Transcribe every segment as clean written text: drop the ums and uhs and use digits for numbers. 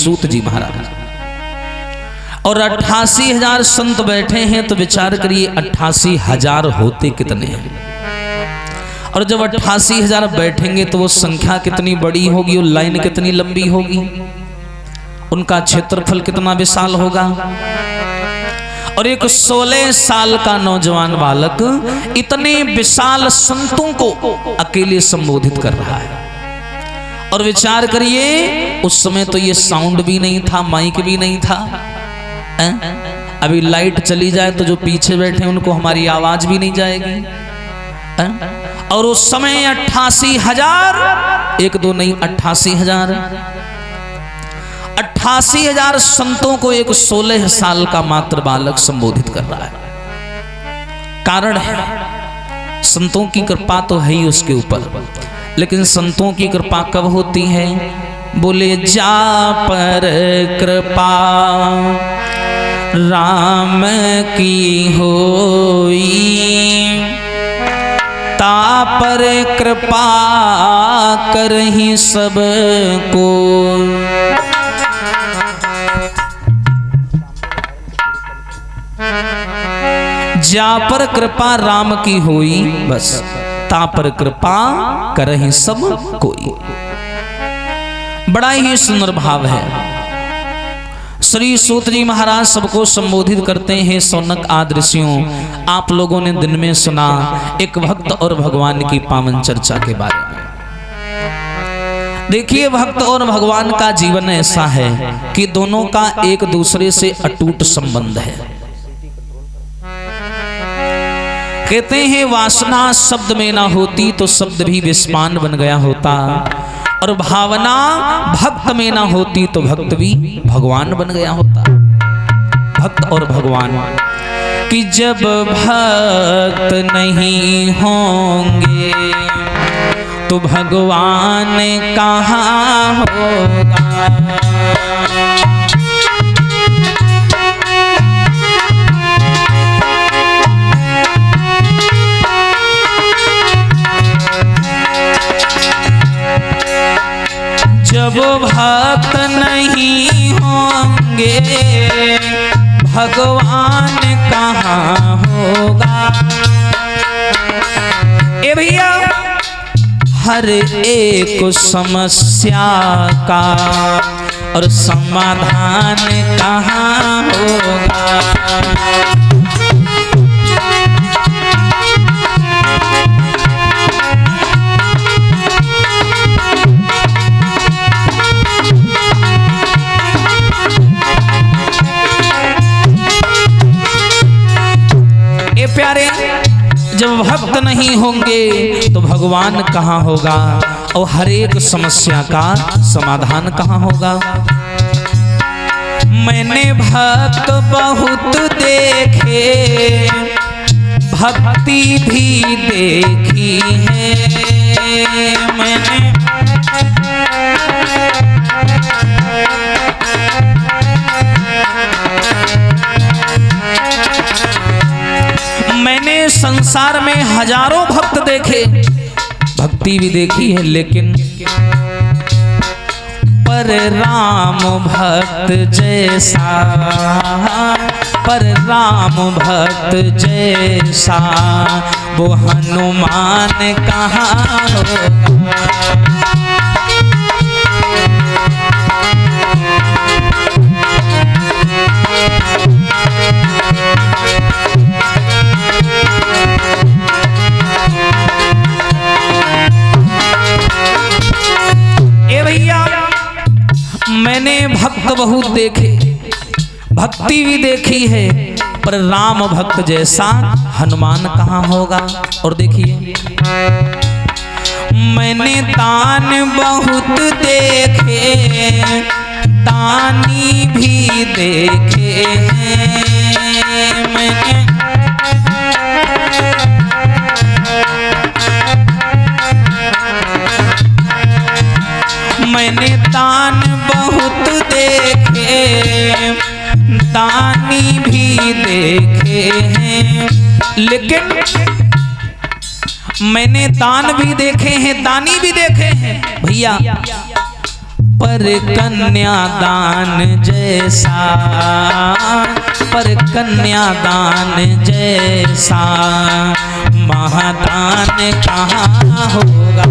सूत जी महाराज। और 88,000 संत बैठे हैं, तो विचार करिए 88,000 होते कितने हैं। और जब 88,000 बैठेंगे तो वो संख्या कितनी बड़ी होगी, वो लाइन कितनी लंबी होगी, उनका क्षेत्रफल कितना विशाल होगा। और एक 16 साल का नौजवान बालक इतने विशाल संतों को अकेले संबोधित कर रहा है। और विचार करिए उस समय तो ये साउंड भी नहीं था, माइक भी नहीं था। अभी लाइट चली जाए तो जो पीछे बैठे हैं उनको हमारी आवाज भी नहीं जाएगी। और उस समय 88,000, एक दो नहीं 88,000, 88,000 संतों को एक 16 साल का मात्र बालक संबोधित कर रहा है। कारण है संतों की कृपा तो है ही उसके ऊपर, लेकिन संतों की कृपा कब होती है? बोले जा पर कृपा राम की होई, ता पर कृपा करहि सबको। जा पर कृपा राम की होई, बस ता पर कृपा करहि सब कोई। बड़ा ही सुंदर भाव है। श्री सूत जी महाराज सबको संबोधित करते हैं। सौनक आदि ऋषियों, आप लोगों ने दिन में सुना एक भक्त और भगवान की पावन चर्चा के बारे में। देखिए भक्त और भगवान का जीवन ऐसा है कि दोनों का एक दूसरे से अटूट संबंध है। कहते हैं वासना शब्द में ना होती तो शब्द भी विस्मान बन गया होता, और भावना भक्त में ना होती तो भक्त भी भगवान बन गया होता। भक्त और भगवान कि जब भक्त नहीं होंगे तो भगवान कहाँ होगा। जब भक्त नहीं होंगे भगवान कहाँ होगा। ए भैया, हर एक समस्या का और समाधान कहाँ होगा। प्यारे, जब भक्त नहीं होंगे तो भगवान कहाँ होगा, और हर एक समस्या का समाधान कहाँ होगा। मैंने भक्त बहुत देखे, भक्ति भी देखी है। मैंने संसार में हजारों भक्त देखे, भक्ति भी देखी है, लेकिन पर राम भक्त जैसा, पर राम भक्त जैसा वो हनुमान कहाँ होगा। मैंने भक्त बहुत देखे, भक्ति भी देखी है, पर राम भक्त जैसा हनुमान कहाँ होगा। और देखिए, मैंने दान बहुत देखे, दानी भी देखे हैं। मैंने दान बहुत देखे, दानी भी देखे हैं, लेकिन मैंने दान भी देखे हैं, दानी भी देखे हैं भैया, पर कन्यादान जैसा, पर कन्यादान जैसा महादान कहाँ होगा।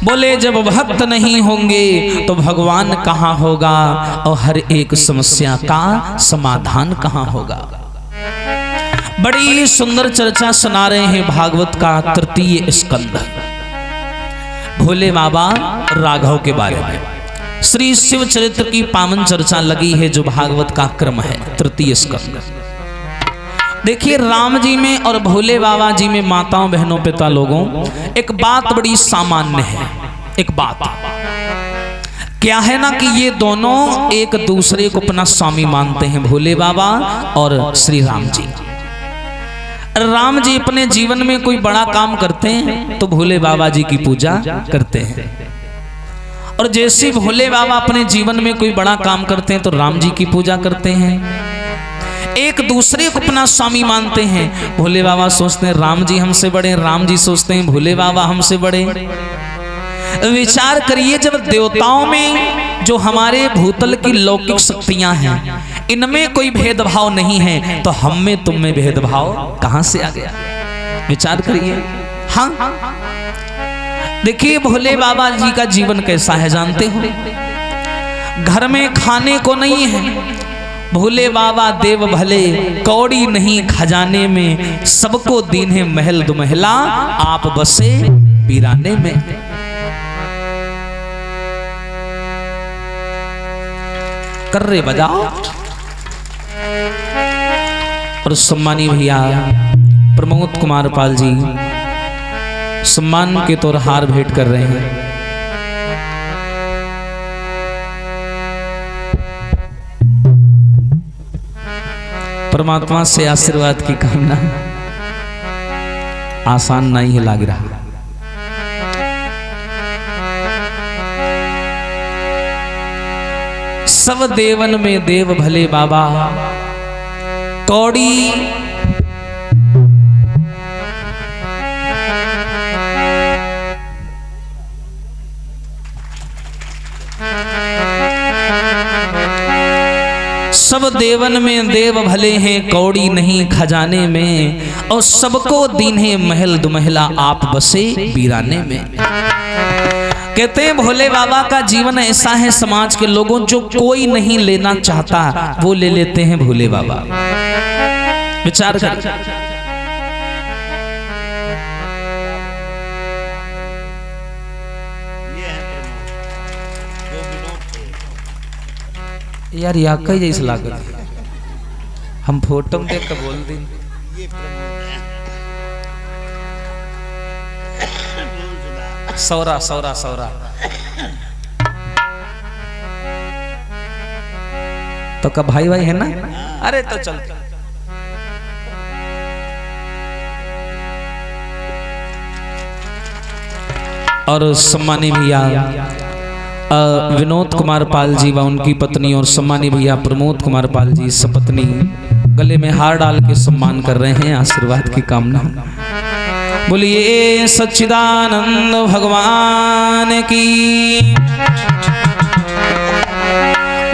बोले जब भक्त नहीं होंगे तो भगवान कहाँ होगा और हर एक समस्या का समाधान कहाँ होगा। बड़ी सुंदर चर्चा सुना रहे हैं भागवत का तृतीय स्कंद, भोले बाबा राघव के बारे में। श्री शिव चरित्र की पावन चर्चा लगी है जो भागवत का क्रम है तृतीय स्कंद। देखिए राम जी में और भोले बाबा जी में माताओं बहनों पिता लोगों एक बात बड़ी सामान्य है। एक बात क्या है ना कि ये दोनों एक दूसरे को अपना स्वामी मानते हैं, भोले बाबा और श्री राम जी। राम जी अपने जीवन में कोई बड़ा काम करते हैं तो भोले बाबा जी की पूजा करते हैं, और जैसे भोले बाबा अपने जीवन में कोई बड़ा काम करते हैं तो राम जी की पूजा करते हैं। एक दूसरे को अपना स्वामी मानते हैं। भोले बाबा सोचते हैं राम जी हमसे बड़े, राम जी सोचते हैं भोले बाबा हमसे बड़े। विचार करिए, जब देवताओं में जो हमारे भूतल की लौकिक शक्तियां हैं इनमें कोई भेदभाव नहीं है तो हम में तुम में भेदभाव कहां से आ गया। विचार करिए। हाँ देखिए भोले बाबा जी का जीवन कैसा है जानते हो। घर में खाने को नहीं है, भोले बाबा देव भले कौड़ी नहीं खजाने में, सबको दीन है महल दुमहला आप बसे वीराने में। कर्रे बजाओ। और सम्मानी भैया प्रमोद कुमार पाल जी सम्मान के तौर हार भेंट कर रहे हैं। परमात्मा से आशीर्वाद की कामना आसान नहीं है लग रहा। सब देवन में देव भले बाबा कौड़ी सब देवन में देव भले हैं कौड़ी नहीं खजाने में, और सबको दीन है महल दुमहला आप बसे वीराने में। कहते हैं भोले बाबा का जीवन ऐसा है, समाज के लोगों जो कोई नहीं लेना चाहता वो ले लेते हैं भोले बाबा। विचार कर। यार या कई जैसे लागत हम फोटो में देख कर बोल दी। सौरा सौरा सौरा तो का भाई भाई है ना। अरे तो चल और सम्मानी भैया विनोद कुमार पाल जी व उनकी पत्नी और सम्मानी भैया प्रमोद कुमार पाल जी सपत्नी गले में हार डाल के सम्मान कर रहे हैं। आशीर्वाद की कामना। बोलिए सच्चिदानंद भगवान की।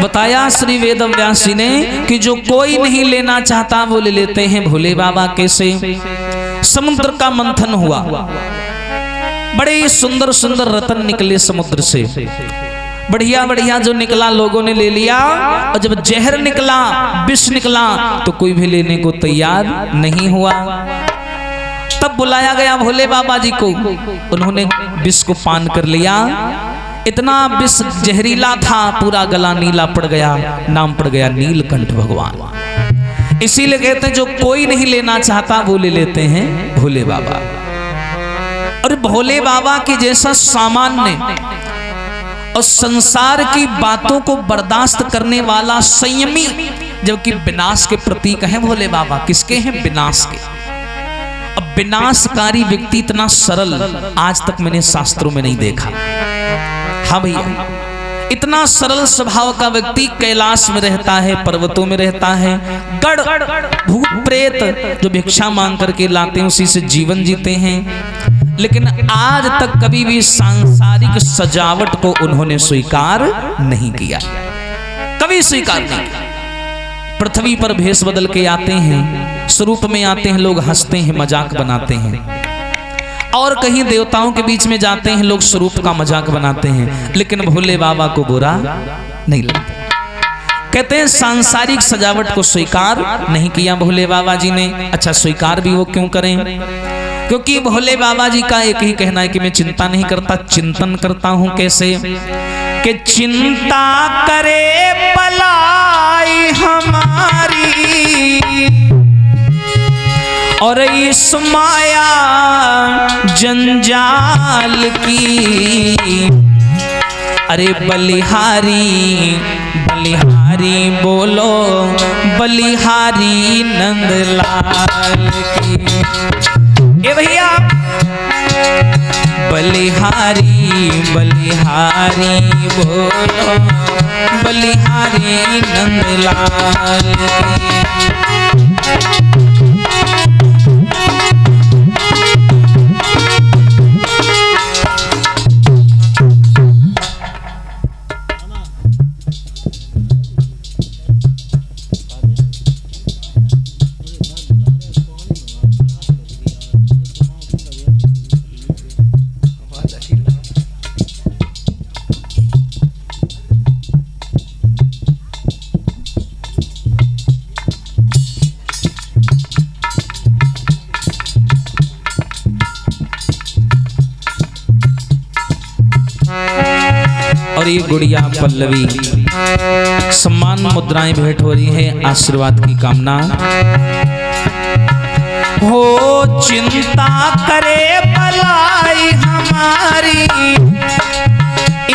बताया श्री वेद व्यास जी ने कि जो कोई नहीं लेना चाहता वो ले लेते हैं भोले बाबा। कैसे? समुद्र का मंथन हुआ, बड़े सुंदर सुंदर रत्न निकले समुद्र से, बढ़िया बढ़िया जो निकला लोगों ने ले लिया, और जब जहर निकला विष निकला तो कोई भी लेने को तैयार नहीं हुआ। तब बुलाया गया भोले बाबा जी को, उन्होंने विष को पान कर लिया। इतना विष जहरीला था पूरा गला नीला पड़ गया, नाम पड़ गया नीलकंठ भगवान। इसीलिए कहते हैं जो कोई नहीं लेना चाहता वो ले लेते हैं भोले बाबा। और भोले बाबा के जैसा सामान्य और संसार की बातों को बर्दाश्त करने वाला संयमी, जबकि विनाश के प्रतीक हैं भोले बाबा। किसके हैं? विनाश के। अब विनाशकारी व्यक्ति इतना सरल आज तक मैंने शास्त्रों में नहीं देखा। हाँ भैया, इतना सरल स्वभाव का व्यक्ति कैलाश में रहता है, पर्वतों में रहता है, गढ़ भूत प्रेत जो भिक्षा मांग करके लाते हैं उसी से जीवन जीते हैं, लेकिन आज तक कभी भी सांसारिक सजावट को उन्होंने स्वीकार नहीं किया, कभी स्वीकार नहीं किया। पृथ्वी पर भेष बदल के आते हैं, स्वरूप में आते हैं, लोग हंसते हैं, मजाक बनाते हैं, और कहीं देवताओं के बीच में जाते हैं, लोग स्वरूप का मजाक बनाते हैं, लेकिन भोले बाबा को बुरा नहीं लगता। कहते हैं सांसारिक सजावट को स्वीकार नहीं किया भोले बाबा जी ने। अच्छा, स्वीकार भी वो क्यों करें? क्योंकि भोले बाबा जी का एक ही कहना है कि मैं चिंता नहीं करता, चिंतन करता हूं। कैसे? कि चिंता करे भलाई हमारी और इस माया जंजाल की। अरे बलिहारी बलिहारी बोलो, बलिहारी नंदलाल की। ए भैया, बलिहारी बलिहारी बोलो, बलिहारी नंदलाल की। और ये गुड़िया पल्लवी, सम्मान मुद्राएं भेंट हो रही है, आशीर्वाद की कामना हो। चिंता करे भलाई हमारी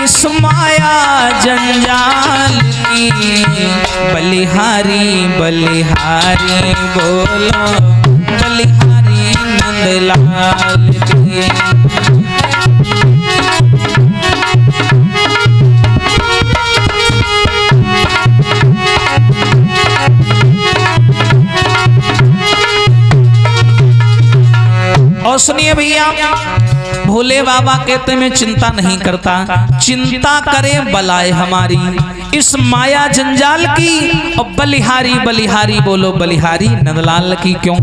इस माया जंजाल की। बलिहारी बलिहारी बोलो, बलिहारी नंदलाल की। और सुनिए भैया, भोले बाबा कहते मैं चिंता नहीं करता, चिंता करे बलाए हमारी इस माया जंजाल की। और बलिहारी बलिहारी बोलो, बलिहारी नंदलाल की। क्यों?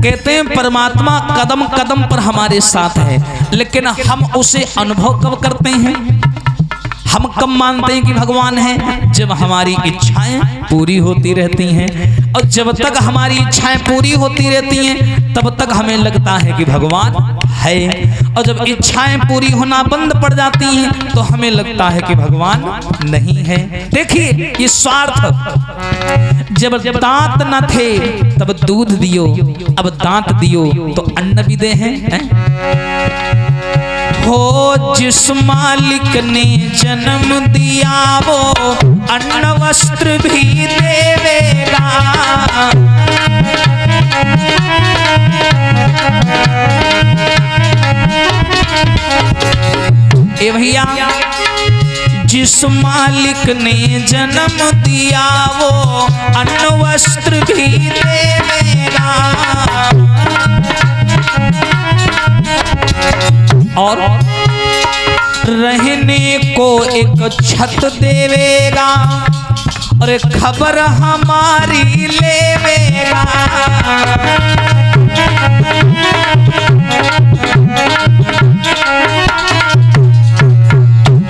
कहते हैं परमात्मा कदम कदम पर हमारे साथ है, लेकिन हम उसे अनुभव कब करते हैं? हम कब मानते हैं कि भगवान है? जब हमारी इच्छाएं पूरी होती रहती हैं। और जब तक हमारी इच्छाएं पूरी होती रहती हैं तब तक हमें लगता है कि भगवान है, और जब इच्छाएं पूरी होना बंद पड़ जाती हैं तो हमें लगता है कि भगवान नहीं है। देखिए ये स्वार्थ। जब दांत न थे तब दूध दियो, अब दांत दियो तो अन्न भी दे हैं। हो जिस मालिक ने जन्म दिया वो अन्न वस्त्र भी देवेगा। ए भैया, जिस मालिक ने जन्म दिया वो अन्न वस्त्र भी देवेगा। और रहने को एक छत देवेगा और एक खबर हमारी लेवेगा।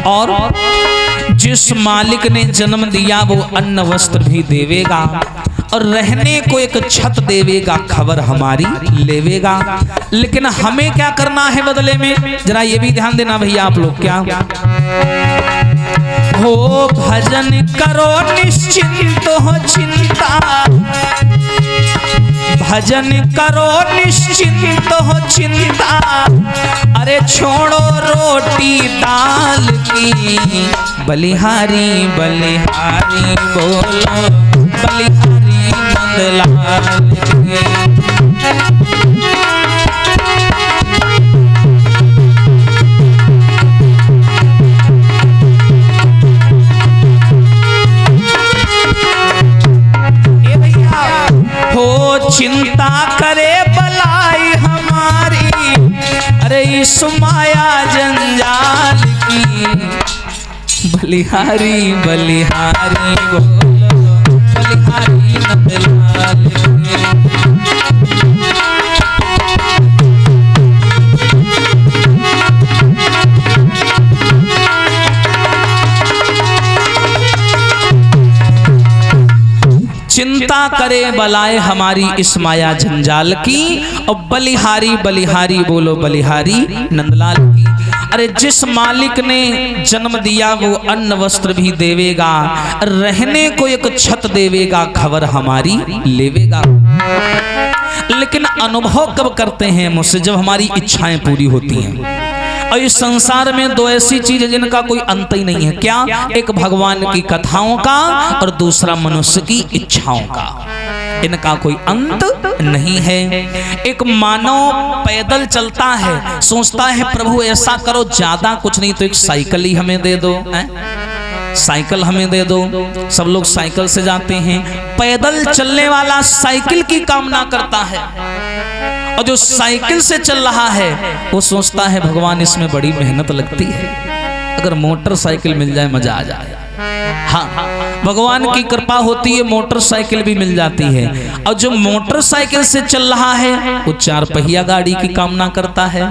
और जिस मालिक ने जन्म दिया वो अन्न वस्त्र भी देवेगा और रहने को एक छत देवेगा, खबर हमारी लेवेगा। लेकिन हमें क्या करना है बदले में? जरा ये भी ध्यान देना भैया आप लोग। क्या हो? भजन करो निश्चिंत हो चिंता, भजन करो निश्चिंत हो चिंता। अरे छोड़ो रोटी दाल की। बलिहारी बलिहारी बोलो, बलिहारी नंदलाल की। चिंता करे बलाई हमारी, अरे इस माया जंजाल की। बलिहारी बलिहारी बोलो, बलिहारी नंदलाल चिंता करे बलाए हमारी इस माया जंजाल की, और बलिहारी बलिहारी बोलो, बलिहारी नंदलाल की। अरे जिस मालिक ने जन्म दिया वो अन्न वस्त्र भी देवेगा, रहने को एक छत देवेगा, खबर हमारी लेवेगा। लेकिन अनुभव कब करते हैं मुझसे? जब हमारी इच्छाएं पूरी होती हैं। और इस संसार में दो ऐसी चीज है जिनका कोई अंत ही नहीं है। क्या? एक भगवान की कथाओं का और दूसरा मनुष्य की इच्छाओं का। इनका कोई अंत नहीं है। एक मानव पैदल चलता है, सोचता है प्रभु ऐसा करो, ज्यादा कुछ नहीं तो एक साइकिल ही हमें दे दो, साइकिल हमें दे दो। सब लोग साइकिल से जाते हैं। पैदल चलने वाला साइकिल की कामना करता है, और जो साइकिल से चल रहा है वो सोचता है भगवान इसमें बड़ी मेहनत लगती है, अगर मोटरसाइकिल मिल जाए मजा आ जाए। हाँ, भगवान की कृपा होती है, मोटरसाइकिल भी मिल जाती है। और जो मोटरसाइकिल से चल रहा है वो चार पहिया गाड़ी की कामना करता है।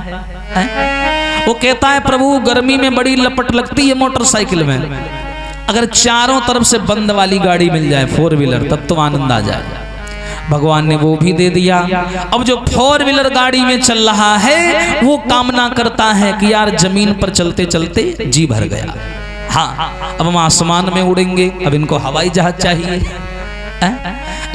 वो कहता है प्रभु गर्मी में बड़ी लपट लगती है मोटरसाइकिल में, अगर चारों तरफ से बंद वाली गाड़ी मिल जाए, 4 व्हीलर, तब तो आनंद आ जाए। भगवान ने वो भी दे दिया। अब जो 4 व्हीलर गाड़ी में चल रहा है वो कामना करता है कि यार जमीन पर चलते चलते जी भर गया। हाँ, अब हम आसमान में उड़ेंगे, अब इनको हवाई जहाज चाहिए।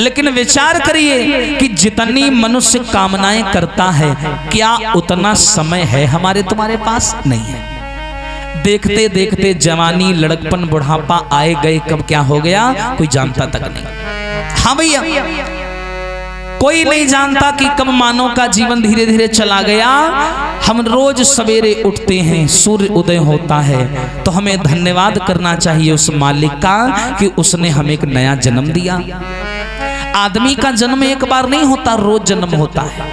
लेकिन विचार करिए कि जितनी मनुष्य कामनाएं करता है, क्या उतना समय है हमारे तुम्हारे पास? नहीं है। देखते देखते जवानी, लड़कपन, बुढ़ापा आए गए, कब क्या हो गया कोई जानता तक नहीं। हाँ भैया, कोई नहीं जानता कि कब मानव का जीवन धीरे धीरे चला गया। हम रोज सवेरे उठते हैं, सूर्य उदय होता है तो हमें धन्यवाद करना चाहिए उस मालिक का कि उसने हमें एक नया जन्म दिया। आदमी का जन्म एक बार नहीं होता, रोज जन्म होता है।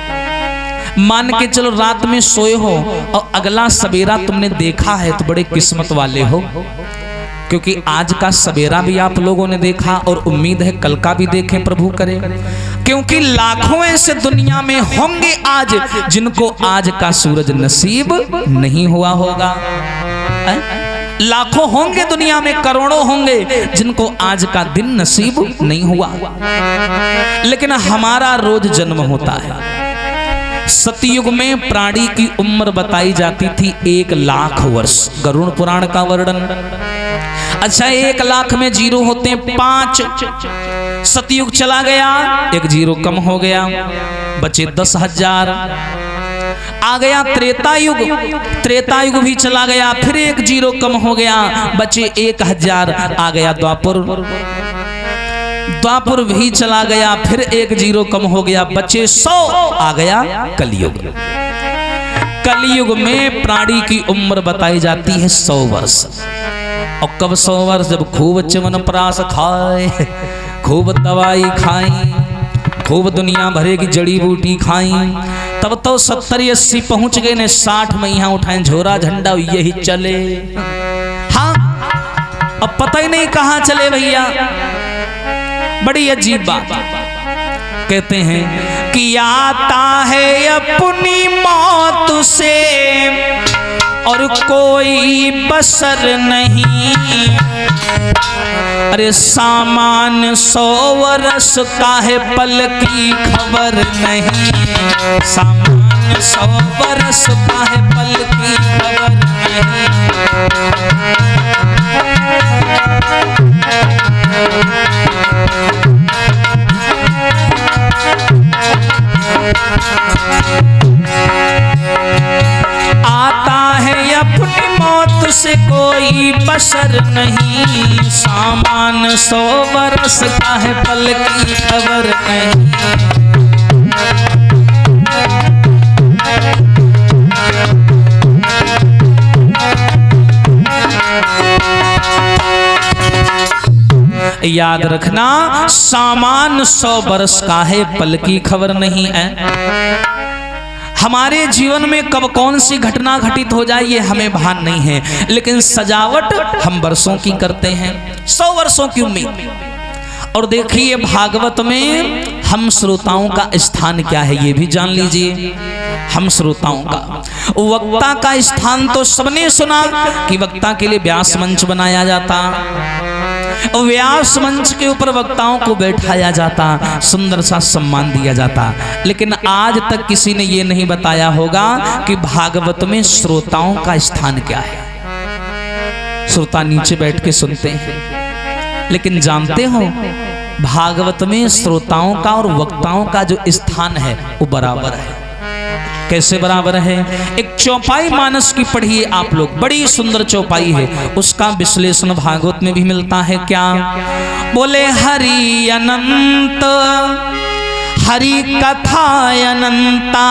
मान के चलो रात में सोए हो और अगला सवेरा तुमने देखा है तो बड़े किस्मत वाले हो, क्योंकि आज का सवेरा भी आप लोगों ने देखा और उम्मीद है कल का भी देखें, प्रभु करे। क्योंकि लाखों ऐसे दुनिया में होंगे आज जिनको आज का सूरज नसीब नहीं हुआ होगा। लाखों होंगे दुनिया में, करोड़ों होंगे जिनको आज का दिन नसीब नहीं हुआ। लेकिन हमारा रोज जन्म होता है। सतयुग में प्राणी की उम्र बताई जाती थी 1 लाख वर्ष, गरुड़ पुराण का वर्णन। अच्छा, 1 लाख में 0 होते हैं 5। सतयुग चला गया, 1 0 कम हो गया, बचे 10,000। आ गया त्रेता युग, त्रेता युग भी चला गया, फिर 1 0 कम हो गया, बचे 1000। आ गया द्वापर, द्वापर भी चला गया, फिर 1 0 कम हो गया, बचे 100। आ गया कलयुग। कलयुग में प्राणी की उम्र बताई जाती है 100 वर्ष। और कब 100 वर्ष? जब खूब च्यवनप्राश खाए, खूब दवाई खाई, खूब दुनिया भरे की जड़ी बूटी खाई, तब तो 70-80 पहुंच गए ने। 60 में यहाँ उठाए झोरा झंडा, यही चले। हाँ, अब पता ही नहीं कहाँ चले भैया। बड़ी अजीब बात। कहते हैं कि आता है अपनी मौत से और कोई बसर नहीं। अरे सामान 100 वर्ष का है, पल की खबर नहीं। सामान 100 वर्ष का है, पल की खबर नहीं। आता है अपनी मौत से कोई बशर नहीं। सामान 100 वर्ष का है, पल की खबर नहीं। याद रखना सामान 100 वर्ष का है, पल की खबर नहीं है। हमारे जीवन में कब कौन सी घटना घटित हो जाए ये हमें भान नहीं है, लेकिन सजावट हम वर्षों की करते हैं, 100 वर्षों की उम्मीद। और देखिए भागवत में हम श्रोताओं का स्थान क्या है ये भी जान लीजिए। हम श्रोताओं का, वक्ता का स्थान तो सबने सुना कि वक्ता के लिए व्यास मंच बनाया जाता, व्यास मंच के ऊपर वक्ताओं को बैठाया जाता, सुंदर सा सम्मान दिया जाता। लेकिन आज तक किसी ने ये नहीं बताया होगा कि भागवत में श्रोताओं का स्थान क्या है। श्रोता नीचे बैठ के सुनते हैं, लेकिन जानते हो भागवत में श्रोताओं का और वक्ताओं का जो स्थान है वो बराबर है। कैसे बराबर है? एक चौपाई मानस की पढ़िए आप लोग, बड़ी सुंदर चौपाई है, उसका विश्लेषण भागवत में भी मिलता है। क्या बोले? हरि अनंत हरि कथा अनंता,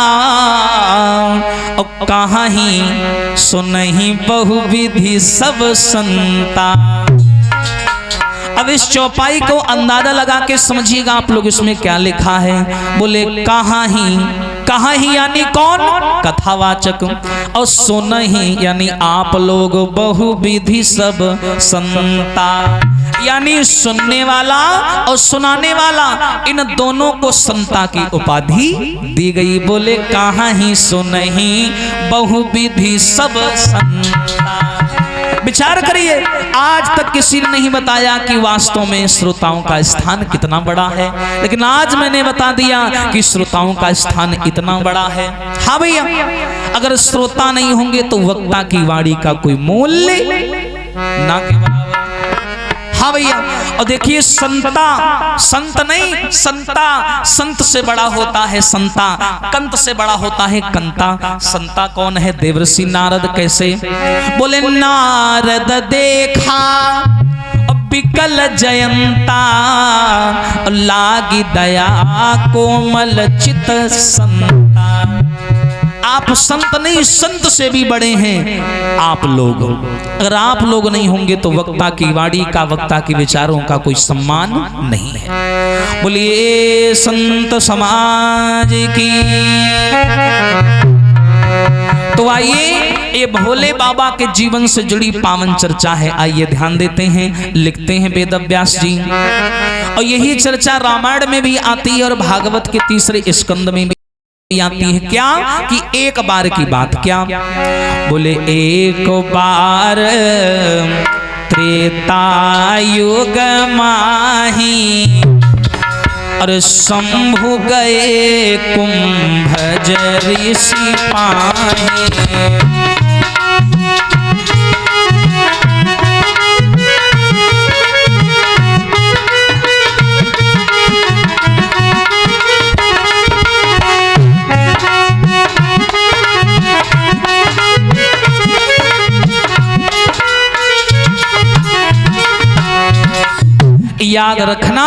और कहाँ ही सुनहि बहुविधि सब संता। अब इस चौपाई को अंदाजा लगा के समझिएगा आप लोग, इसमें क्या लिखा है। बोले कहाँ ही यानी कौन? कथावाचक, और सुनहि यानी आप लोग, बहुविधि सब संता यानी सुनने वाला और सुनाने वाला, इन दोनों को संता की उपाधि दी गई। बोले कहाँ ही सुनहि बहुविधि सब संता। विचार करिए, आज तक किसी ने नहीं बताया कि वास्तव में श्रोताओं का स्थान कितना बड़ा है, लेकिन आज मैंने बता दिया कि श्रोताओं का स्थान इतना बड़ा है। हाँ भैया, अगर श्रोता नहीं होंगे तो वक्ता की वाणी का कोई मूल्य ना के बराबर। हाँ भैया, और देखिए संता, संत नहीं संता, संत से बड़ा होता है संता, कंत से बड़ा होता है कंता। संता कौन है? देवर्षि नारद। कैसे? बोले नारद देखा विकल जयंता, लागी दया कोमल चित संता। आप संत नहीं, संत से भी बड़े हैं आप लोग। अगर आप लोग नहीं होंगे तो वक्ता की वाणी का, वक्ता के विचारों का कोई सम्मान नहीं है। बोलिए संत समाज की। तो आइए, ये भोले बाबा के जीवन से जुड़ी पावन चर्चा है, आइए ध्यान देते हैं। लिखते हैं वेद व्यास जी, और यही चर्चा रामायण में भी आती है और भागवत के 3 स्कंद में भी आती है। क्या कि एक बार की बात। क्या बोले? एक बार त्रेता युग माही, और शंभु गए कुंभज ऋषि पाही। याद रखना,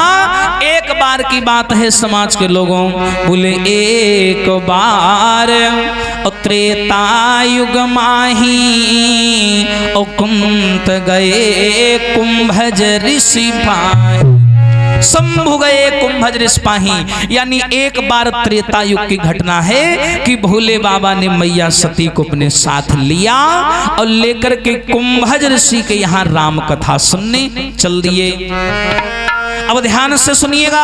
एक बार की बात है समाज के लोगों। बोले एक बार त्रेता युग माही, और कुंत गए कुंभज ऋषि पाही। शंभु गए कुंभज ऋषि पाही, यानी एक बार त्रेता युग की घटना है कि भोले बाबा ने मैया सती को अपने साथ लिया और लेकर के कुंभज ऋषि के यहाँ राम कथा सुनने चल दिए। अब ध्यान से सुनिएगा।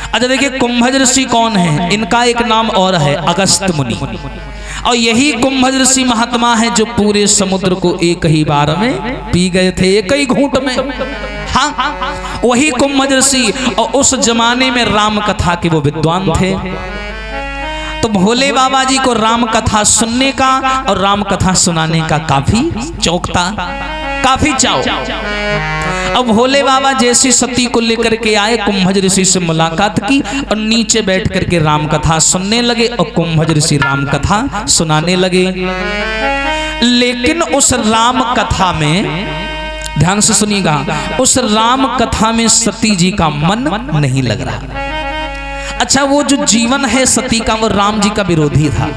अच्छा देखिए, कुंभज ऋषि कौन है? इनका एक नाम और है, अगस्त मुनि। और यही कुंभज ऋषि महात्मा है जो पूरे समुद्र को एक ही बार में पी गए थे, एक ही घूंट में। हाँ, वही कुंभज ऋषि, और उस जमाने में राम कथा के वो विद्वान थे। तो भोले बाबा जी को राम कथा सुनने का और राम कथा सुनाने का काफी शौक था, काफी चाव। अब भोले बाबा जैसी सती को लेकर के आए, कुंभज ऋषि से मुलाकात की और नीचे बैठ करके राम कथा सुनने लगे, और कुंभज ऋषि राम कथा सुनाने लगे। लेकिन उस राम कथा में, ध्यान से सुनिएगा, उस राम कथा में सती जी का मन नहीं लग रहा। अच्छा, वो जो जीवन है सती का, वो राम जी का विरोधी था।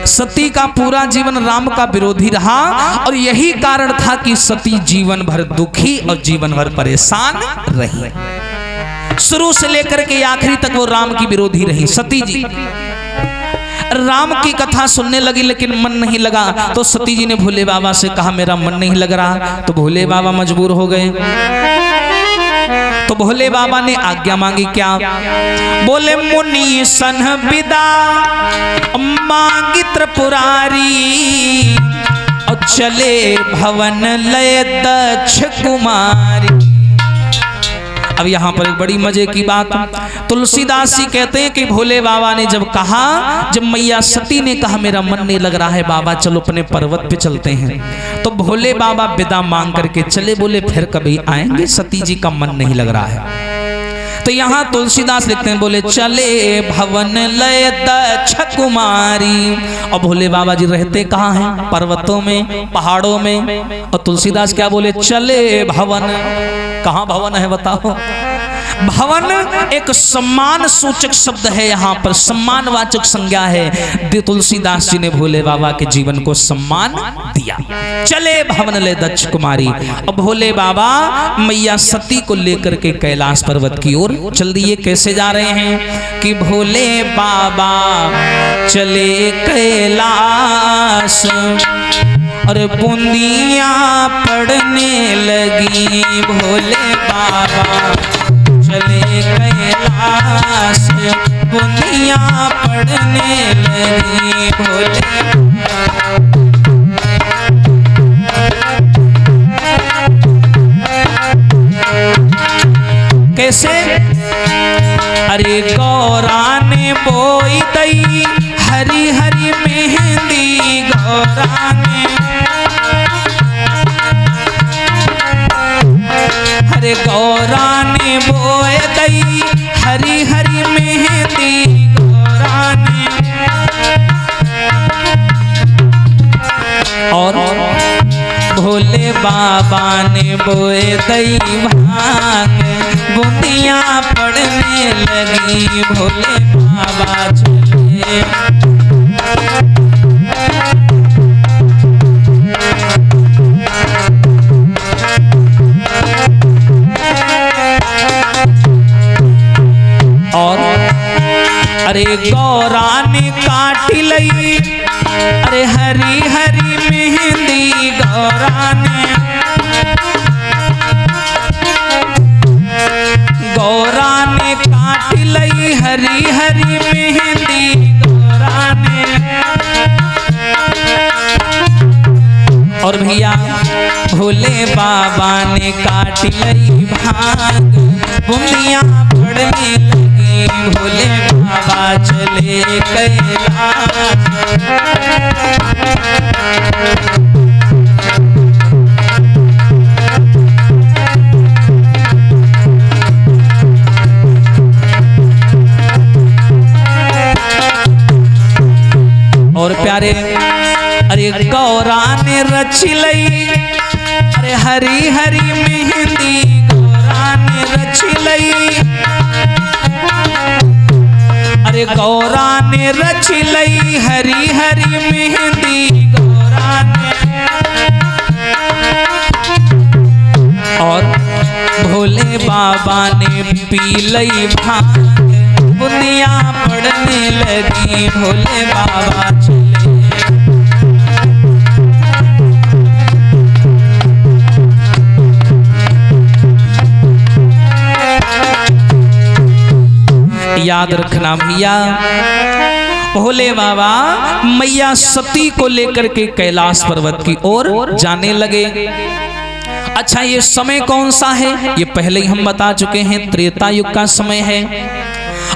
सती का पूरा जीवन राम का विरोधी रहा और यही कारण था कि सती जीवन भर दुखी और जीवन भर परेशान रही। शुरू से लेकर के आखिरी तक वो राम की विरोधी रही सती जी। राम की कथा सुनने लगी लेकिन मन नहीं लगा, तो सती जी ने भोले बाबा से कहा मेरा मन नहीं लग रहा। तो भोले बाबा मजबूर हो गए। तो भोले बाबा ने आज्ञा मांगी। क्या? बोले मुनि सन विदा मांगी त्रिपुरारी और चले भवन लय दक्ष कुमारी। अब यहाँ पर एक बड़ी मजे की बात, तुलसीदास जी कहते हैं कि भोले बाबा ने जब कहा, जब मैया सती ने कहा मेरा मन नहीं लग रहा है बाबा चलो अपने पर्वत पे चलते हैं, तो भोले बाबा विदा मांग करके चले। बोले फिर कभी आएंगे, सती जी का मन नहीं लग रहा है। तो यहाँ तुलसीदास लिखते हैं बोले चले भवन लय दक्ष कुमारी। और भोले बाबा जी रहते कहाँ हैं? पर्वतों में, पहाड़ों में। और तुलसीदास क्या बोले? चले भवन। कहाँ भवन है बताओ? भवन एक सम्मान सूचक शब्द है, यहाँ पर सम्मानवाचक संज्ञा है। तुलसीदास जी ने भोले बाबा के जीवन को सम्मान दिया। चले भवन ले दक्ष कुमारी। अब भोले बाबा मैया सती को लेकर के कैलाश पर्वत की ओर चल दिए। कैसे जा रहे हैं कि भोले बाबा चले कैलाश और बूंदियां पड़ने लगी। भोले बाबा चले कैलाश बूंदियां पड़ने लगी। भोले कैसे? अरे गौरा ने बोई दई हरी हरी मेहंदी। गौरा ने हरे गौरा ने बोए दई हरी हरी मेहंदी। गौरा ने और भोले बाबा ने बोए दई भांग बूंदियां पड़ने लगी। भोले बाबा चले और अरे गौरा ने काट लई अरे हरी हरी मेहंदी। गौरा ने काट लई हरी हरी मेहंदी। गौरा ने और भैया भोले बाबा ने काट लई भांग बूंदियां पड़ने लगी। भोले बाबा चले कैलाश और प्यारे अरे गौरा ने रच लई अरे हरी हरी मेहंदी। गौरा ने रच लई अरे गौरा ने रच लई हरी हरी मेहंदी। गौरा ने और भोले बाबा ने पी लई भांग बूंदियां पड़ने लगी। भोले बाबा चले याद रखना भैया, भोले बाबा मैया सती को लेकर के कैलाश पर्वत की ओर जाने लगे। अच्छा ये समय कौन सा है? ये पहले ही हम बता चुके हैं, त्रेता युग का समय है।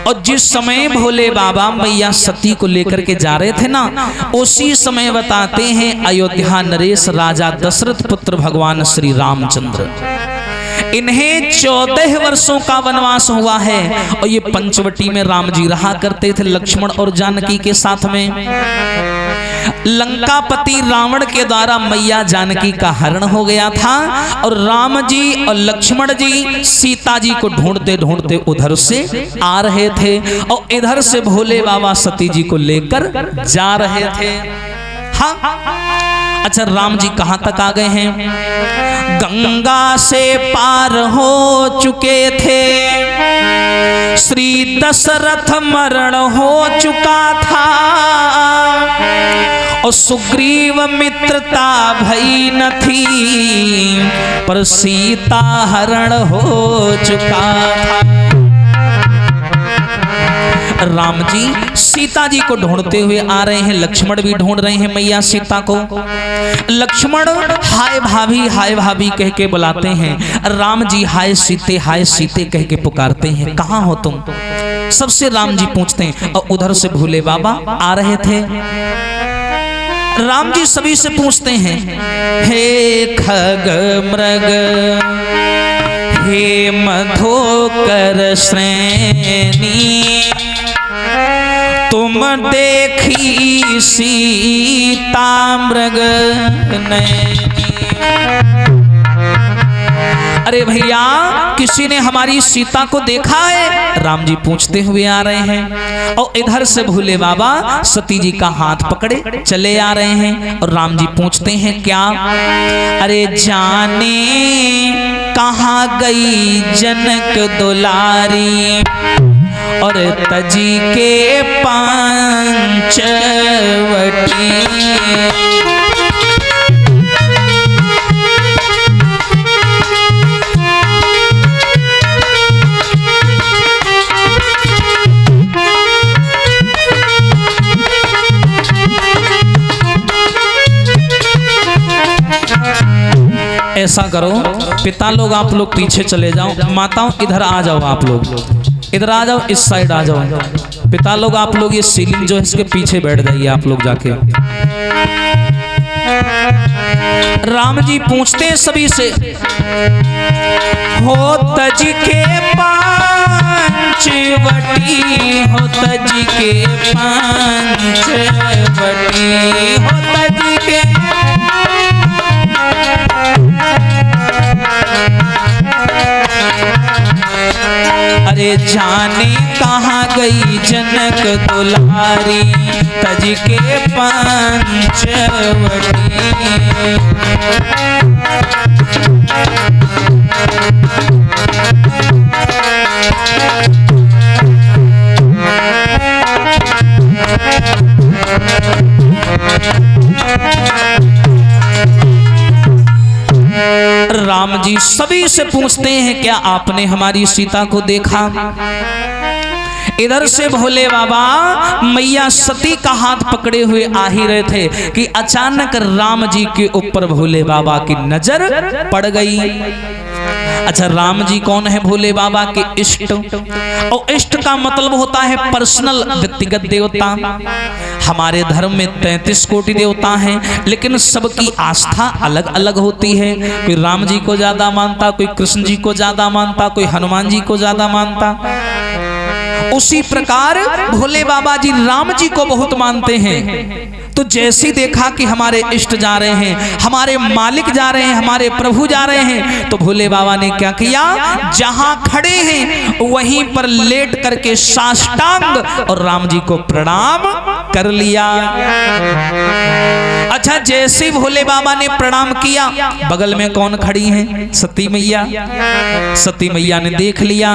और जिस समय भोले बाबा मैया सती को लेकर के जा रहे थे ना, उसी समय बताते हैं अयोध्या नरेश राजा दशरथ पुत्र भगवान श्री रामचंद्र, इन्हें 14 वर्षों का वनवास हुआ है। और ये पंचवटी में राम जी रहा करते थे लक्ष्मण और जानकी के साथ में। लंकापति रावण के द्वारा मैया जानकी का हरण हो गया था और राम जी और लक्ष्मण जी सीता जी को ढूंढते ढूंढते उधर से आ रहे थे और इधर से भोले बाबा सती जी को लेकर जा रहे थे। हाँ, अच्छा राम जी कहां तक आ गए हैं? गंगा से पार हो चुके थे, श्री दशरथ मरण हो चुका था और सुग्रीव मित्रता भई न थी, पर सीता हरण हो चुका था। राम जी सीता जी को ढूंढते हुए आ रहे हैं, लक्ष्मण भी ढूंढ रहे हैं मैया सीता को। लक्ष्मण हाय भाभी कह के बुलाते हैं, राम जी हाय सीते कह के पुकारते हैं, कहाँ हो तुम? सबसे राम जी पूछते हैं और उधर से भोले बाबा आ रहे थे। राम जी सभी से पूछते हैं, हे खग मृग हे मधोकर श्रेणी, तुम देखी सीता मृग नैनी। अरे भैया किसी ने हमारी सीता को देखा है? राम जी पूछते हुए आ रहे हैं और इधर से भोले बाबा सती जी का हाथ पकड़े चले आ रहे हैं और राम जी पूछते हैं क्या? अरे जाने कहाँ गई जनक दुलारी और तजी के पंचवटी। ऐसा करो पिता लोग आप लोग पीछे चले जाओ, माताओं इधर आ जाओ, आप लोग इधर आ जाओ, इस साइड आ जाओ। पिता लोग आप लोग ये सीलिंग जो है इसके पीछे बैठ जाइए आप लोग जाके। राम जी पूछते हैं सभी से, हो तज के पंचवटी, हो तज के पंचवटी, हो तज के अरे जाने कहाँ गई जनक दुलारी तज के पंचवटी। राम जी सभी से पूछते हैं क्या आपने हमारी सीता को देखा? इधर से भोले बाबा मैया सती का हाथ पकड़े हुए आ ही रहे थे कि अचानक राम जी के ऊपर भोले बाबा की नजर पड़ गई। अच्छा राम जी कौन है? भोले बाबा के इष्ट, और इष्ट का मतलब होता है पर्सनल, व्यक्तिगत देवता। हमारे धर्म में 33 कोटि देवता हैं, लेकिन सबकी आस्था अलग अलग होती है। कोई राम जी को ज्यादा मानता, कोई कृष्ण जी को ज्यादा मानता, कोई हनुमान जी को ज्यादा मानता। उसी प्रकार भोले बाबा जी राम जी को बहुत मानते हैं। तो जैसे देखा कि हमारे इष्ट जा रहे हैं, हमारे मालिक जा रहे हैं, हमारे प्रभु जा रहे हैं, तो भोले बाबा ने क्या किया? जहां खड़े हैं वहीं पर लेट करके साष्टांग और राम जी को प्रणाम कर लिया। अच्छा जैसे भोले बाबा ने प्रणाम किया, बगल में कौन खड़ी हैं? सती मैया। सती मैया ने देख लिया,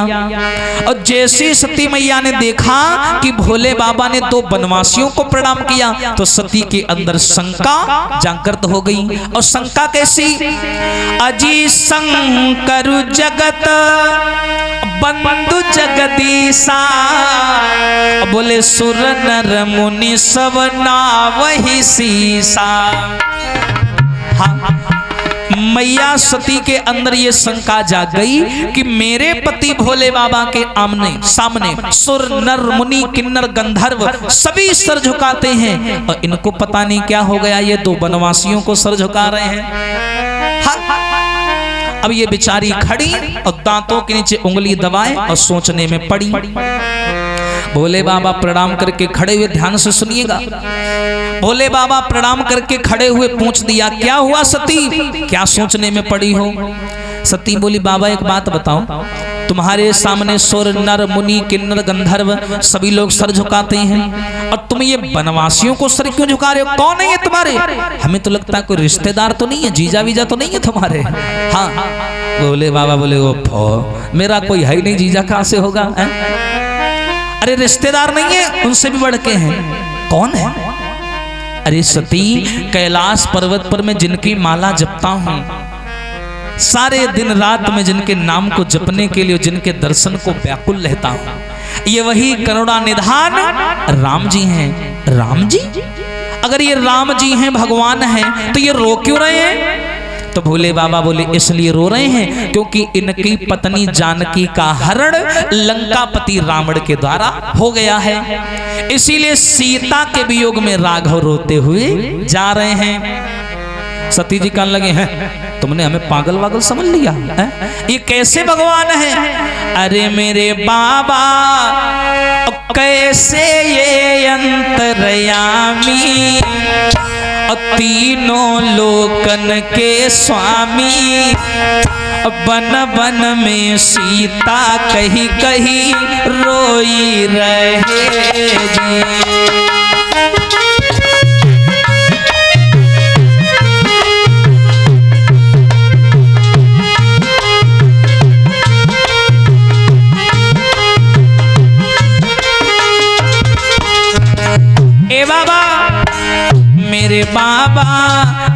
और जैसे सती मैया ने देखा कि भोले बाबा ने 2 बनवासियों को प्रणाम किया, तो सती के अंदर शंका जागृत हो गई। और शंका कैसी? अजी शंकर जगत बंधु जगदीशा, बोले सुर नर मुनि सब नावहि सीसा। हाँ, मैया सती के अंदर ये शंका जाग गई कि मेरे पति भोले बाबा के आमने सामने सुर नर मुनि किन्नर गंधर्व सभी सर झुकाते हैं, और इनको पता नहीं क्या हो गया, ये 2 बनवासियों को सर झुका रहे हैं। हाँ, अब ये बेचारी खड़ी और दांतों के नीचे उंगली दबाए और सोचने में पड़ी। भोले बाबा प्रणाम करके खड़े हुए, ध्यान से सुनिएगा। भोले बाबा प्रणाम करके खड़े हुए पूछ दिया, क्या हुआ सती, क्या सोचने में पड़ी हो? सती बोली, बाबा एक बात बताओ, तुम्हारे सामने सुर नर मुनि किन्नर गंधर्व सभी लोग सर झुकाते हैं और तुम ये बनवासियों को सर क्यों झुका रहे हो? कौन है ये तुम्हारे? हमें तो लगता है कोई रिश्तेदार तो नहीं है, जीजा वीजा तो नहीं है तुम्हारे? हाँ। बोले बाबा बोले, ओ मेरा कोई है ही नहीं, जीजा कहाँ से होगा? अरे रिश्तेदार नहीं है, उनसे भी बढ़ के हैं। कौन है? अरे सती, कैलाश पर्वत पर मैं जिनकी माला जपता हूं, सारे दिन रात में जिनके नाम को जपने के लिए, जिनके दर्शन को व्याकुल रहता हूं, ये वही करुणा निधान राम जी हैं। राम जी? अगर ये राम जी हैं, भगवान हैं, तो ये रो क्यों रहे हैं? तो भोले बाबा बोले, इसलिए रो रहे हैं क्योंकि इनकी पत्नी जानकी का हरण लंकापति रावण के द्वारा हो गया है, इसीलिए सीता के वियोग में राघव रोते हुए जा रहे हैं। सती जी कहने लगे, हैं तुमने हमें पागल वागल समझ लिया है? ये कैसे भगवान है? अरे मेरे बाबा, कैसे ये अंतर्यामी, तीनों लोकन के स्वामी, बन बन में सीता कहीं कहीं रोई रहे जी। ए बाबा, मेरे बाबा,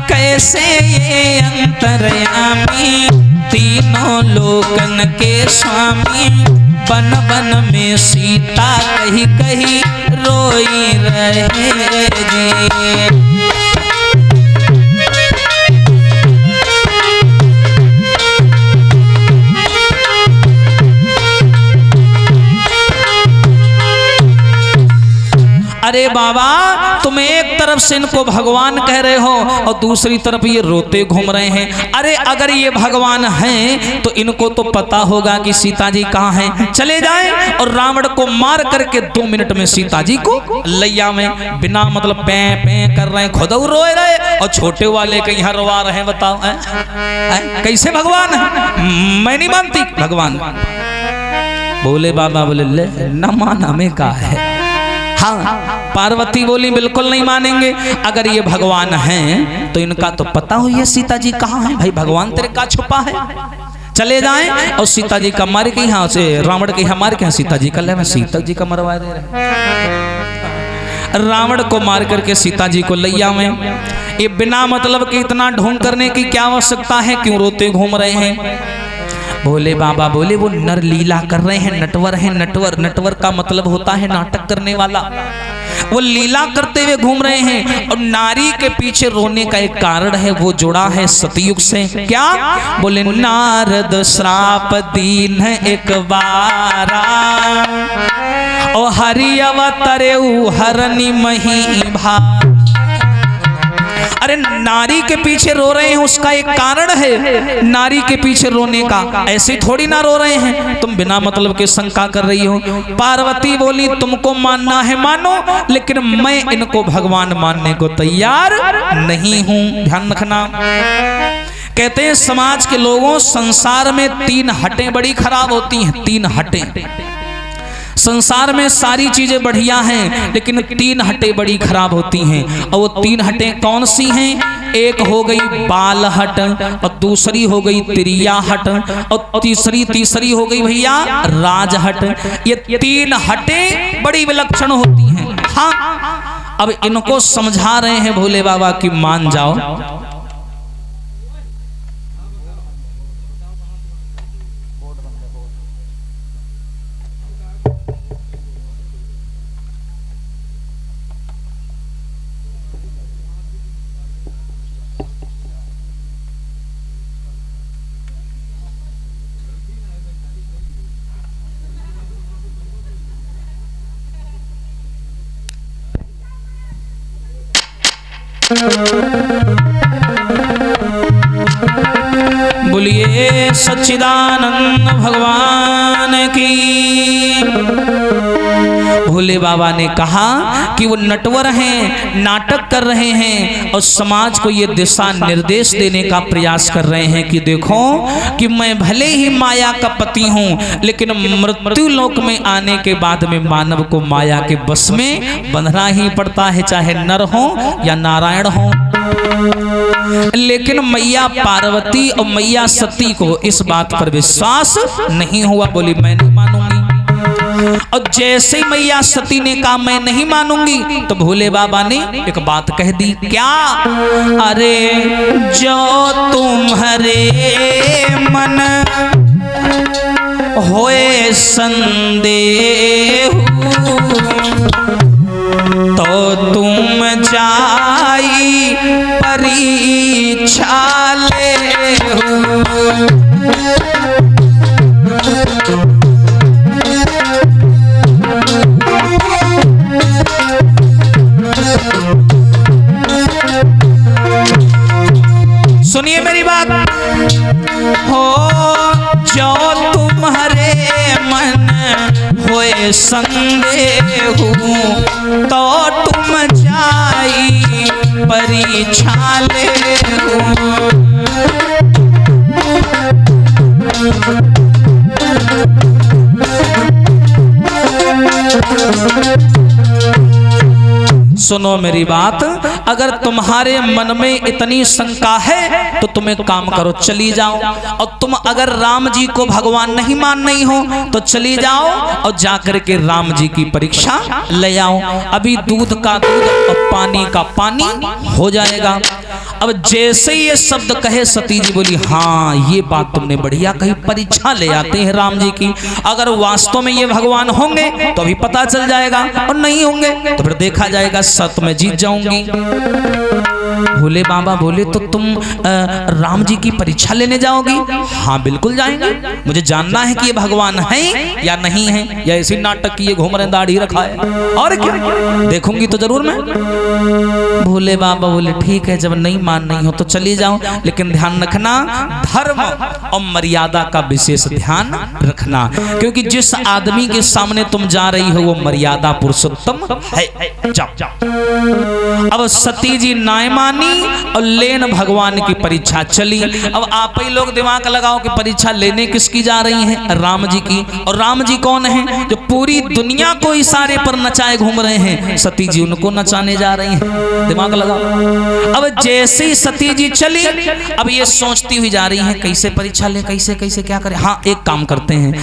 कैसे ये अंतर्यामी, तीनों लोकन के स्वामी, बन बन में सीता कहीं कहीं रोई रहे जी। अरे बाबा, तुम एक तरफ से इनको भगवान कह रहे हो और दूसरी तरफ ये रोते घूम रहे हैं। अरे अगर ये भगवान हैं तो इनको तो पता होगा कि सीता जी कहाँ हैं, चले जाएं और रावण को मार करके 2 मिनट में सीता जी को लैया में, बिना मतलब पे पे कर रहे हैं, खुद रो रहे और छोटे वाले कहीं यहाँ रोवा रहे हैं। बताओ कैसे भगवान है? मैं नहीं मानती भगवान। बोले बाबा बोले, ले न मान हमें का है। हाँ, पार्वती बोली, बिल्कुल नहीं मानेंगे। अगर ये भगवान हैं तो इनका तो पता हो ये सीता जी कहाँ है। भाई भगवान तेरे का छुपा है, चले जाएं और सीता जी का मार के यहाँ से, रावण के यहाँ मार के सीता जी का ले, मैं सीता जी का मरवा दे रहे। रावण को मार करके सीता जी को लैया में, ये बिना मतलब के इतना ढोंग करने की क्या आवश्यकता है? क्यों रोते घूम रहे हैं? भोले बाबा बोले, वो नर लीला कर रहे हैं, नटवर हैं। नटवर, नटवर का मतलब होता है नाटक करने वाला। वो लीला करते हुए घूम रहे हैं और नारी के पीछे रोने का एक कारण है, वो जुड़ा है सतयुग से। क्या? बोले, नारद श्राप दीन है एक बारा, ओ हरि अवतरे हरनि मही भा। अरे नारी के पीछे रो रहे हैं, उसका एक कारण है नारी के पीछे रोने का, ऐसे थोड़ी ना रो रहे हैं। तुम बिना मतलब के शंका कर रही हो। पार्वती बोली, तुमको मानना है मानो, लेकिन मैं इनको भगवान मानने को तैयार नहीं हूं। ध्यान रखना। कहते हैं समाज के लोगों, संसार में 3 हटें बड़ी खराब होती हैं। 3 हटें संसार में सारी चीजें बढ़िया हैं, लेकिन 3 हटें बड़ी खराब होती हैं। और वो 3 हटें कौन सी हैं? एक हो गई बाल हट, और दूसरी हो गई त्रिया हट, और तीसरी हो गई भैया राज हट। ये 3 हटें बड़ी विलक्षण होती हैं। हाँ, अब इनको समझा रहे हैं भोले बाबा कि मान जाओ। बोलिए सच्चिदानंद भगवान की। भोले बाबा ने कहा कि वो नटवर हैं, नाटक कर रहे हैं और समाज को ये दिशा निर्देश देने का प्रयास कर रहे हैं कि देखो कि मैं भले ही माया का पति हूँ, लेकिन मृत्यु लोक में आने के बाद में मानव को माया के बस में बंधना ही पड़ता है, चाहे नर हो या नारायण हो। लेकिन मैया पार्वती और मैया सती को इस बात पर विश्वास नहीं हुआ, बोली मैं नहीं मानूंगी। और जैसे ही मैया सती ने कहा मैं नहीं मानूंगी, तो भोले बाबा ने एक बात कह दी, क्या? अरे जो तुम्हारे मन होए संदेह तो तुम जाई परीक्षा ले हो। सुनिए मेरी बात, हो जो तुम्हारे मन होए संदेह तो तुम जाई परीक्षा ले हो। सुनो मेरी बात, अगर तुम्हारे मन में इतनी शंका है तो तुम एक काम करो, चली जाओ और तुम अगर राम जी को भगवान नहीं मान नहीं हो तो चली जाओ और जाकर के राम जी की परीक्षा ले आओ। अभी दूध का दूध और पानी का पानी हो जाएगा। अब जैसे ये शब्द कहे सती जी बोली, हाँ ये बात तुमने बढ़िया कही, परीक्षा ले आते हैं राम जी की। अगर वास्तव में ये भगवान होंगे तो अभी पता चल जाएगा, और नहीं होंगे तो फिर देखा जाएगा, सत में जीत जाऊंगी। भोले बाबा बोले, तो तुम राम जी की परीक्षा लेने जाओगी? हाँ बिल्कुल जाएंगे, मुझे जानना है कि ये भगवान है या नहीं है, या इसी नाटक की ये घूम रहे, दाढ़ी रखा है, और क्या देखूंगी तो जरूर मैं। भोले बाबा बोले ठीक है, जब नहीं मान नहीं हो तो चली जाओ, लेकिन ध्यान रखना धर्म और मर्यादा का विशेष ध्यान रखना, क्योंकि जिस आदमी के सामने तुम जा रही हो वो मर्यादा पुरुषोत्तम है। जाओ। अब सती जी नाय मानी और लेन भगवान की परीक्षा चली। अब आप ही लोग दिमाग लगाओ कि परीक्षा लेने किसकी जा रही हैं? राम जी की। और राम जी कौन है? जो पूरी दुनिया को इशारे पर नचाए घूम रहे हैं, सती जी उनको नचाने जा रही हैं। दिमाग लगाओ। अब जैसे ही सती जी चली, अब ये सोचती हुई जा रही है कैसे परीक्षा ले, कैसे कैसे क्या करें। हाँ एक काम करते हैं,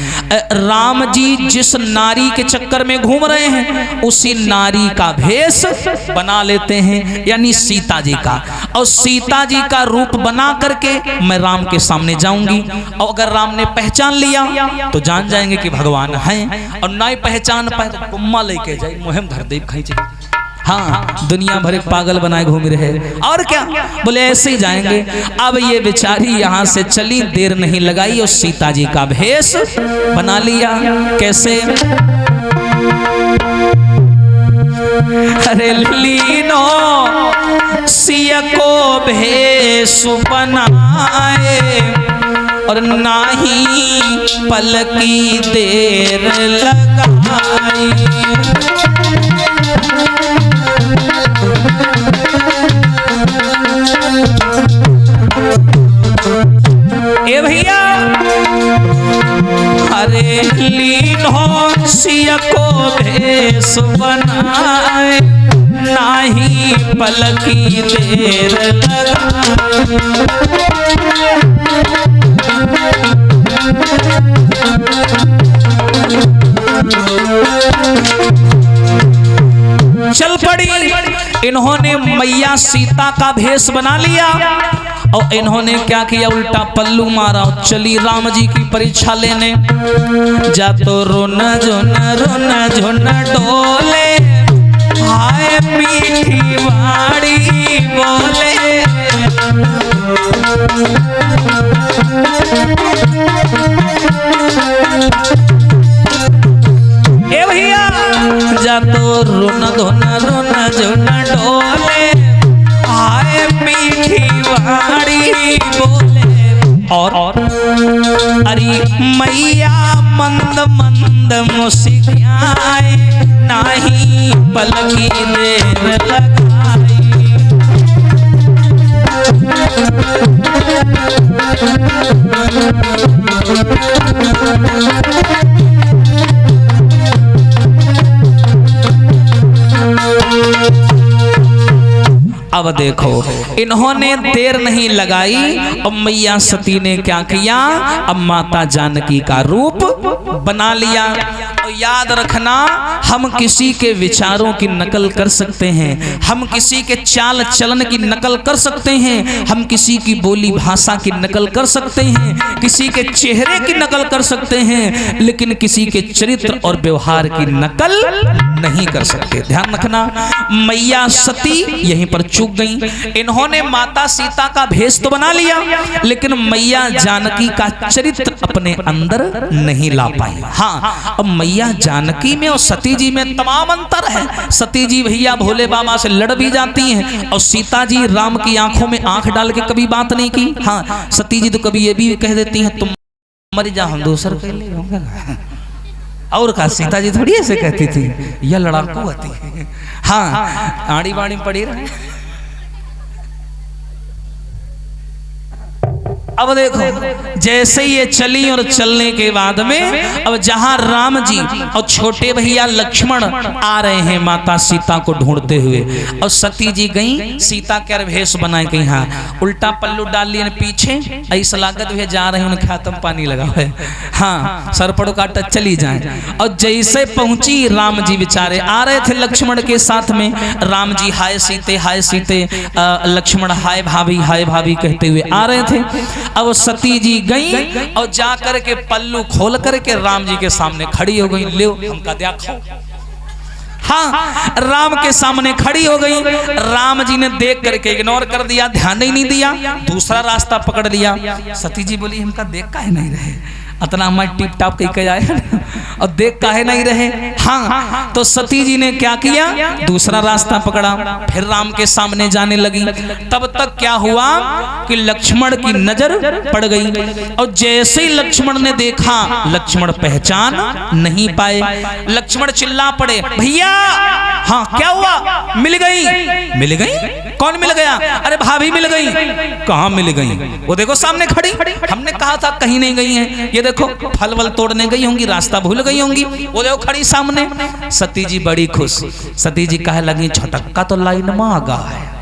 राम जी जिस नारी के चक्कर में घूम रहे हैं उसी नारी का भेष बना लेते हैं, यानी सीता जी का, और सीता जी का रूप बना करके मैं राम के सामने जाऊंगी, और अगर राम ने पहचान लिया तो जान जाएंगे कि भगवान हैं, और नहीं पहचान पाए तो कुम्मा लेके जाए मुहिम धर दे खींचे। हाँ दुनिया भर पागल बनाए घूम रहे, और क्या बोले ऐसे ही जाएंगे। अब ये बेचारी यहाँ से चली, देर नहीं लगाई और सीता जी का भेष बना लिया। कैसे? अरे लीनो सिया को भेष बनाए और नाही पल की देर लगाई। ए भैया, अरे लीनो सिया को भेष बनाए नाही पल की देर लगाए। चल पड़ी, इन्होंने मैया सीता का भेष बना लिया और इन्होंने क्या किया, उल्टा पल्लू मारा और चली राम जी की परीक्षा लेने। जा तो रोन झुन डोले, हाय मीठी वाड़ी बोले। ए भैया, जा तो रोन झुन डोले, हाय मीठी वाड़ी बोले। और अरे मैया मंद मंद मुस्काए नाही पलकी देर लगाई। अब देखो इन्होंने देर नहीं लगाई। अब मैया सती ने क्या किया, अब माता जानकी का रूप बना लिया। और याद रखना, हम किसी के विचारों की नकल कर सकते हैं, हम किसी के चाल चलन की नकल कर सकते हैं, हम किसी की बोली भाषा की नकल कर सकते हैं, किसी के चेहरे की नकल कर सकते हैं, लेकिन किसी के चरित्र और व्यवहार की नकल नहीं कर सकते। ध्यान रखना, मैया सती यहीं पर चूक गई। इन्होंने माता सीता का भेष तो बना लिया, लेकिन मैया जानकी का चरित्र अपने अंदर नहीं ला पाई। हाँ, अब मैया जानकी में और सती जी में तमाम अंतर है। सती जी भैया भोले बाबा से लड़ भी जाती हैं, और सीता जी राम की आंखों में आंख डाल के कभी बात नहीं की। हाँ, सती जी तो कभी ये भी कह देती हैं, तुम मर जा हम दूसर के लिए होंगे। और का सीता जी थोड़ी ऐसे कहती थी, यह लड़ाकू होती है। हाँ, आड़ी बाड़ी पड़ी रहे। अब देखो जैसे ये चली और चलने के बाद में अब जहां राम जी और छोटे भैया लक्ष्मण आ रहे हैं माता सीता को ढूंढते हुए, और सती जी गई सीता के भेष बनाए गई। हाँ, उल्टा पल्लू डाल लिए पीछे, ऐसा लागत हुए जा रहे हैं उन्हें खातम पानी लगा हुआ है। हाँ, सरपड़ काटा चली जाए। और जैसे पहुंची राम जी बेचारे आ रहे थे लक्ष्मण के साथ में, राम जी हाय सीते हाय सीते, लक्ष्मण हाय भाभी कहते हुए आ रहे थे। अब सती जी गई और जाकर के पल्लू खोल करके राम जी के सामने खड़ी हो गई। ले हमका देखो। हाँ, राम के सामने खड़ी हो गई। राम जी ने देख करके इग्नोर कर दिया, ध्यान ही नहीं दिया, दूसरा रास्ता पकड़ लिया। सती जी बोली हमका देख काहे नहीं रहे, इतना हमारे टिप टाप कह के आए और देख काहे नहीं रहे। हाँ, तो सती जी ने क्या किया, दूसरा रास्ता पकड़ा, फिर राम के सामने जाने लगी। तब तक क्या हुआ कि लक्ष्मण की नजर पड़ गई, और जैसे ही लक्ष्मण ने देखा, लक्ष्मण पहचान नहीं पाए। लक्ष्मण चिल्ला पड़े, भैया। हाँ, क्या हुआ, मिल गई? कौन मिल गया? अरे भाभी मिल गई। कहाँ मिल गई? वो देखो सामने खड़ी, हमने कहा था कहीं नहीं गई है, ये देखो फल वल तोड़ने गई होंगी, रास्ता भूल गई होंगी, वो देखो खड़ी सामने। सती जी बड़ी खुश। सती जी कहे लगी, छोटक्का तो लाइन में आ गया है,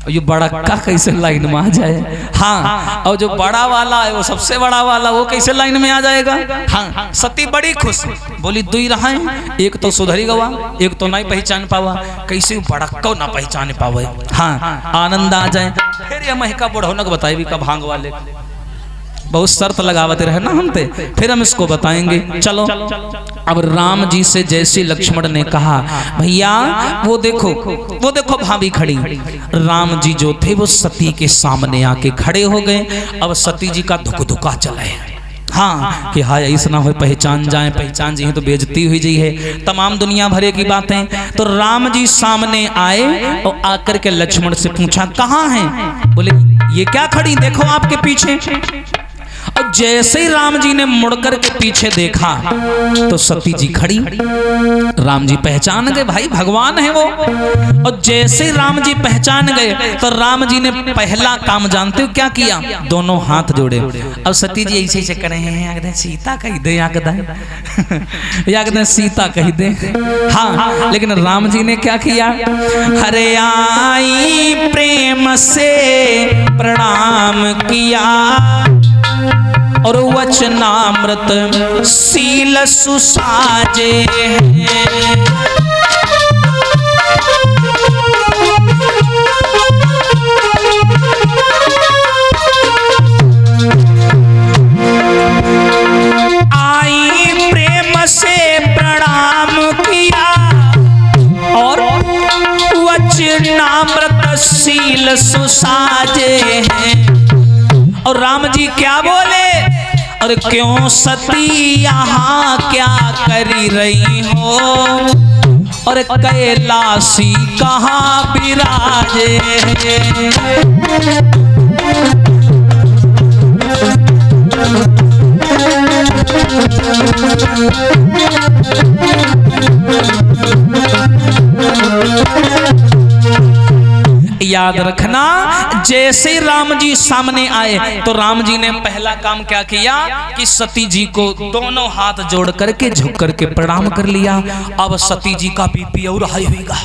ये बड़क्का कैसे लाइन में आ जाए। हाँ, और जो बड़ा वाला है वो सबसे बड़ा वाला, वो कैसे लाइन में आ जाएगा। हाँ, सती बड़ी खुश बोली, दुई रहा है, एक तो सुधरी गवा, एक तो नहीं पहचान पावा, कैसे बड़क्का ना पहचान पावे। हाँ, आनंद आ जाए। फिर ये महका बुढ़ौनक बताई भी का भांग वाले बहुत शर्त लगावते रहे ना हम थे, फिर हम इसको बताएंगे। चलो, अब राम जी से जैसे लक्ष्मण ने कहा, भैया वो देखो भाभी खड़ी। राम जी जो थे वो सती के सामने आके खड़े हो गए। अब सती जी का धुक-धुका चले। हाँ, कि हाय ऐसा ना हो पहचान जाए तो बेइज्जती हुई जी है, तमाम दुनिया भरे की बातें। तो राम जी सामने आए और आकर के लक्ष्मण से पूछा, कहाँ हैं? बोले ये क्या खड़ी, देखो आपके पीछे। और जैसे ही राम जी ने मुड़कर के पीछे देखा तो सती जी खड़ी। राम जी पहचान गए, भाई भगवान है वो। और जैसे ही राम जी पहचान गए तो राम जी ने पहला काम जानते हो क्या किया, दोनों हाथ जोड़े। अब सती जी ऐसे ऐसे कर रहे हैं, सीता कह दे, सीता कह दे। हाँ, लेकिन राम जी ने क्या किया, हरे आई प्रेम से प्रणाम किया और वचनामृत सील सुसाजे हैं। आई प्रेम से प्रणाम किया और वचनामृत सील सुसाजे हैं। और राम जी क्या बोले, और क्यों सती यहाँ क्या करी रही हो, और कैलाशी कहाँ विराजे। याद रखना, जैसे राम जी सामने आए तो राम जी ने पहला काम क्या किया कि सती जी को दोनों हाथ जोड़ करके झुक करके प्रणाम कर लिया। अब सती जी का बीपी और हाई होगा।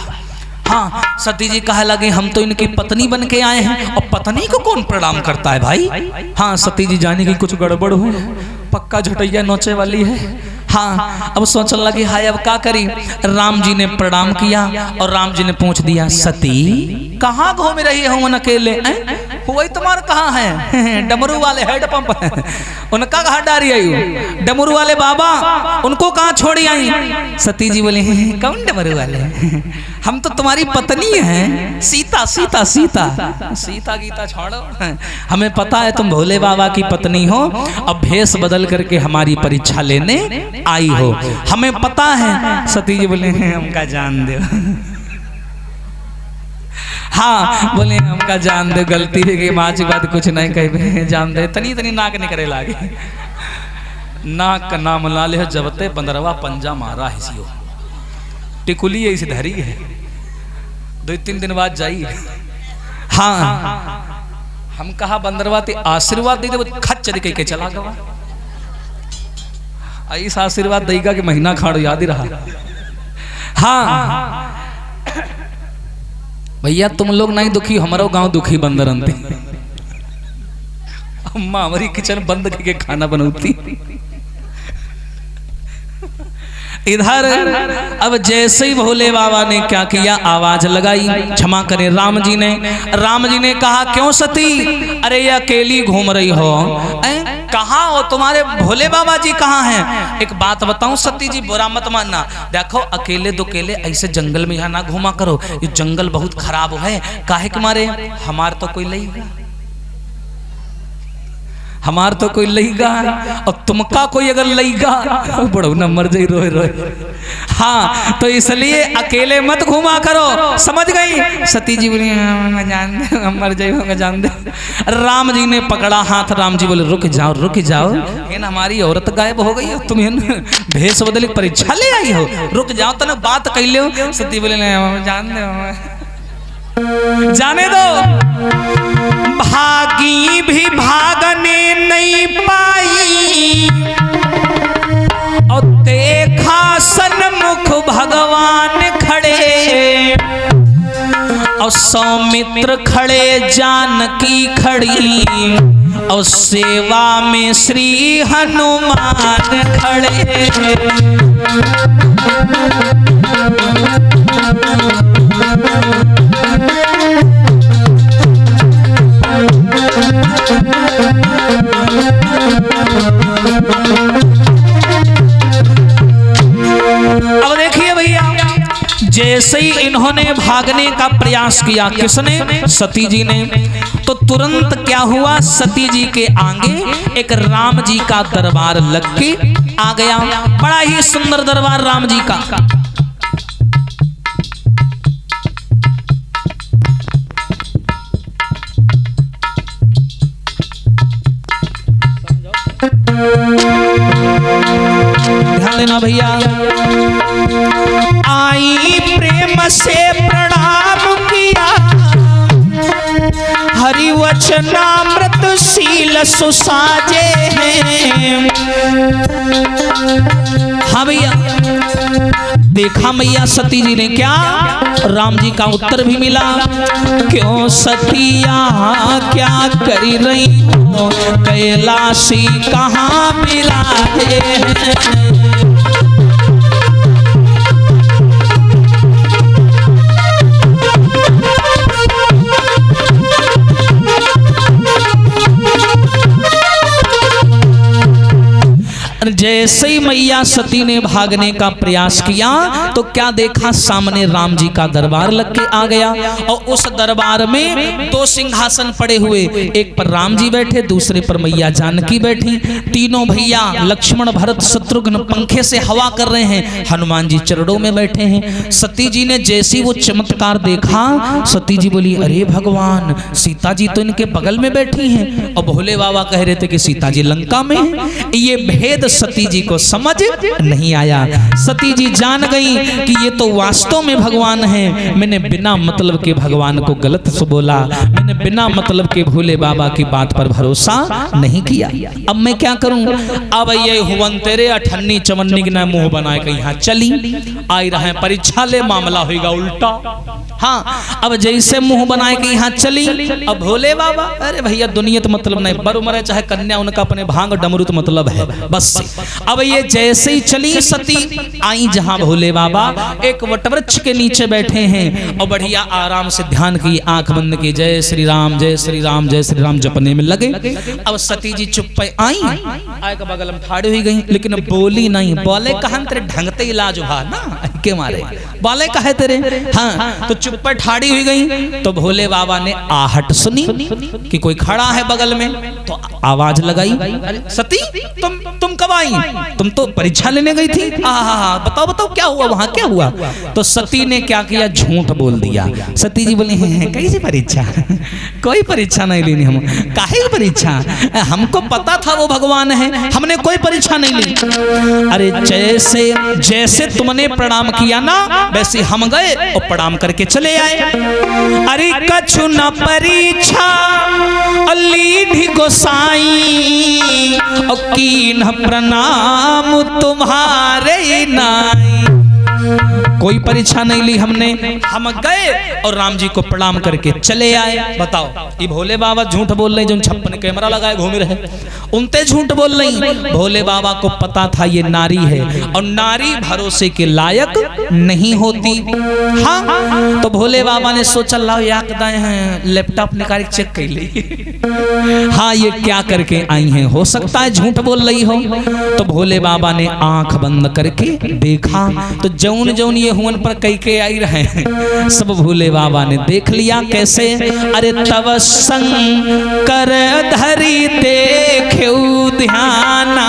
हाँ, सती जी कहा लगे हम तो इनकी पत्नी बन के आए हैं और पत्नी को कौन प्रणाम करता है भाई। हाँ, सती जी जाने की कुछ गड़बड़ हो, पक्का झटैया नोचे वाली है। हाँ, अब सोचने लगी हाय अब क्या करी। राम जी ने प्रणाम किया और राम जी ने पूछ दिया, सती कहाँ घूम रही हो अकेले? वही तुम्हारा कहाँ है? डमरू वाले हेड पंप उनका कहाँ डारी आई? डमरू वाले बाबा उनको कहाँ छोड़ी आई? सती जी बोले कौन डमरू वाले? हम तो तुम्हारी पत्नी हैं, सीता सीता सीता सीता गीता छोड़ो, हमें पता है तुम भोले बाबा की पत्नी हो। अब भेष बदल करके हमारी परीक्षा लेने आई हो, हमें पता है। सती जी बोले हमका जान दो। हाँ, बोले हमका जान दे, गलती है कि माँ की बात कुछ नहीं कहे, जान दे। तनी तनी नाक नहीं करे लागे, नाक का नाम ला ले जबते बंदरवा पंजा मारा है, टिकुली ऐसी धरी है, 2-3 दिन बाद जाई। हाँ, हम कहा बंदरवा ते आशीर्वाद दे दे, खच चल के चला गवा। ऐसा आशीर्वाद देगा कि महीना खाड़ो याद ही रहा। हाँ भैया, तुम लोग नहीं दुखी, हमारा गांव दुखी बंदर अंते। अम्मा हमारी किचन बंद करके खाना बनौती। इधर अब जैसे ही भोले बाबा ने क्या किया, आवाज लगाई, क्षमा करें राम जी ने कहा क्यों सती, अरे ये अकेली घूम रही हो, कहाँ हो? तुम्हारे भोले बाबा जी कहाँ हैं? एक बात बताऊं सती जी, बुरा मत मानना, देखो अकेले दुकेले ऐसे जंगल में यहाँ ना घूमा करो, ये जंगल बहुत खराब है। काहे के मारे? हमार तो कोई लईगा, हमार तो कोई लईगा, और तुमका कोई अगर लईगा बड़ो न मर जाई रोए रोए। हाँ, तो इसलिए अकेले मत घूमा करो, समझ गई? सती जी बोली जान दे, मर जाई जान दे। राम जी ने पकड़ा हाथ, राम जी बोले रुक जाओ रुक जाओ, हमारी औरत गायब हो गई हो, तुम भेष बदल परीक्षा ले आई हो, रुक जाओ तने बात कह लो। सती बोले जान दे, जाने दो। भागी भी भागने नहीं पाई और देखा सन्मुख भगवान खड़े और सौमित्र खड़े, जानकी खड़ी और सेवा में श्री हनुमान खड़े। अब देखिए भैया, जैसे ही इन्होंने भागने का प्रयास किया, किसने? सती जी ने, तो तुरंत क्या हुआ, सती जी के आगे एक राम जी का दरबार लग के आ गया। बड़ा ही सुंदर दरबार राम जी का। ध्यान देना भैया, आई प्रेम से प्रणाम किया, हरि वचनामृत शील सुसाजे हैं। हाँ भैया, देखा मैया सती जी ने क्या, राम जी का उत्तर भी मिला, क्यों सतिया क्या करी रही हो, कैलाशी कहाँ बिराजे हैं। जैसे ही मैया सती ने भागने का प्रयास किया तो क्या देखा, सामने राम जी का दरबार लग के आ गया और उस दरबार में दो सिंहासन पड़े हुए, एक पर राम जी बैठे, दूसरे पर मैया जानकी बैठी। तीनों भैया लक्ष्मण भरत शत्रुघ्न पंखे से हवा कर रहे हैं, हनुमान जी चरणों में बैठे हैं। सती जी ने जैसी वो चमत्कार देखा, सती जी बोली, अरे भगवान, सीता जी तो इनके बगल में बैठी हैं और भोले बाबा कह रहे थे कि सीता जी लंका में है। ये भेद सती जी को समझ नहीं आया। सती जी जान गई कि ये तो वास्तव में भगवान है, मैंने बिना मतलब के भगवान को गलत से बोला, मैंने बिना मतलब के भोले बाबा की बात पर भरोसा नहीं किया। अब मैं क्या करूं? अब ये हुवन तेरे अठन्नी चवन्नी ना मुंह बनाए के यहाँ चली आई रहे, परीक्षा ले मामला होगा उल्टा। हाँ, अब जैसे मुंह बनाए के यहाँ चली, अब भोले बाबा, अरे भैया दुनिया तो मतलब नहीं, बर मरे चाहे कन्या, उनका अपने भांग डमरू तो मतलब है बस। अब ये जैसे ही चली सती आई जहां भोले बाबा एक वटवृक्ष के नीचे बैठे हैं और बढ़िया आराम से ध्यान की, आंख बंद की, जय श्री राम जय श्री राम जय श्री राम जपने में लगे। अब सती जी चुप पे आई, आए के बगल में ठाड़ी हुई गई, लेकिन बोली नहीं। बोले कहां तेरे ढंगते इलाज हुआ ना के मारे, बोले कहे तेरे, हाँ, तो चुप पे ठाड़ी हुई गई। तो भोले बाबा ने आहट सुनी कि कोई खड़ा है बगल में, तो आवाज लगाई, सती तुम कब आई? तुम तो परीक्षा लेने गई थी। बताओ बताओ क्या हुआ वहां, क्या हुआ? तो सती ने क्या किया, झूठ बोल दिया। सती जी बोली, कैसी परीक्षा? कोई परीक्षा नहीं लेनी, हम काहे परीक्षा, हमको पता था वो भगवान है, हमने कोई परीक्षा नहीं ली। अरे जैसे जैसे तुमने प्रणाम किया ना, वैसे हम गए और प्रणाम करके चले आए। अरे कछु न परीक्षा अलीढ़ गोसाई और कीन प्रणाम तुम्हारे नाई। कोई परीक्षा नहीं ली हमने, हम गए और राम जी को प्रणाम करके चले आए। बताओ, ये भोले बाबा झूठ बोल रहे, जो 56 कैमरा लगाए घूम रहे, उनते झूठ बोल रही। भोले बाबा को पता था ये नारी है और नारी भरोसे के लायक नहीं होती। हाँ, तो भोले बाबा ने सोचा, लाओ याद दाए हैं, लैपटॉप निकाल चेक कर ली। हाँ, ये क्या करके आई हैं, हो सकता है झूठ बोल रही हो। तो भोले बाबा ने आंख बंद करके देखा, तो जौन जौन ये हुन पर कई के आई रहे हैं, सब भोले बाबा ने देख लिया। कैसे? अरे तव शंकर धरी देख्यऊ ध्याना,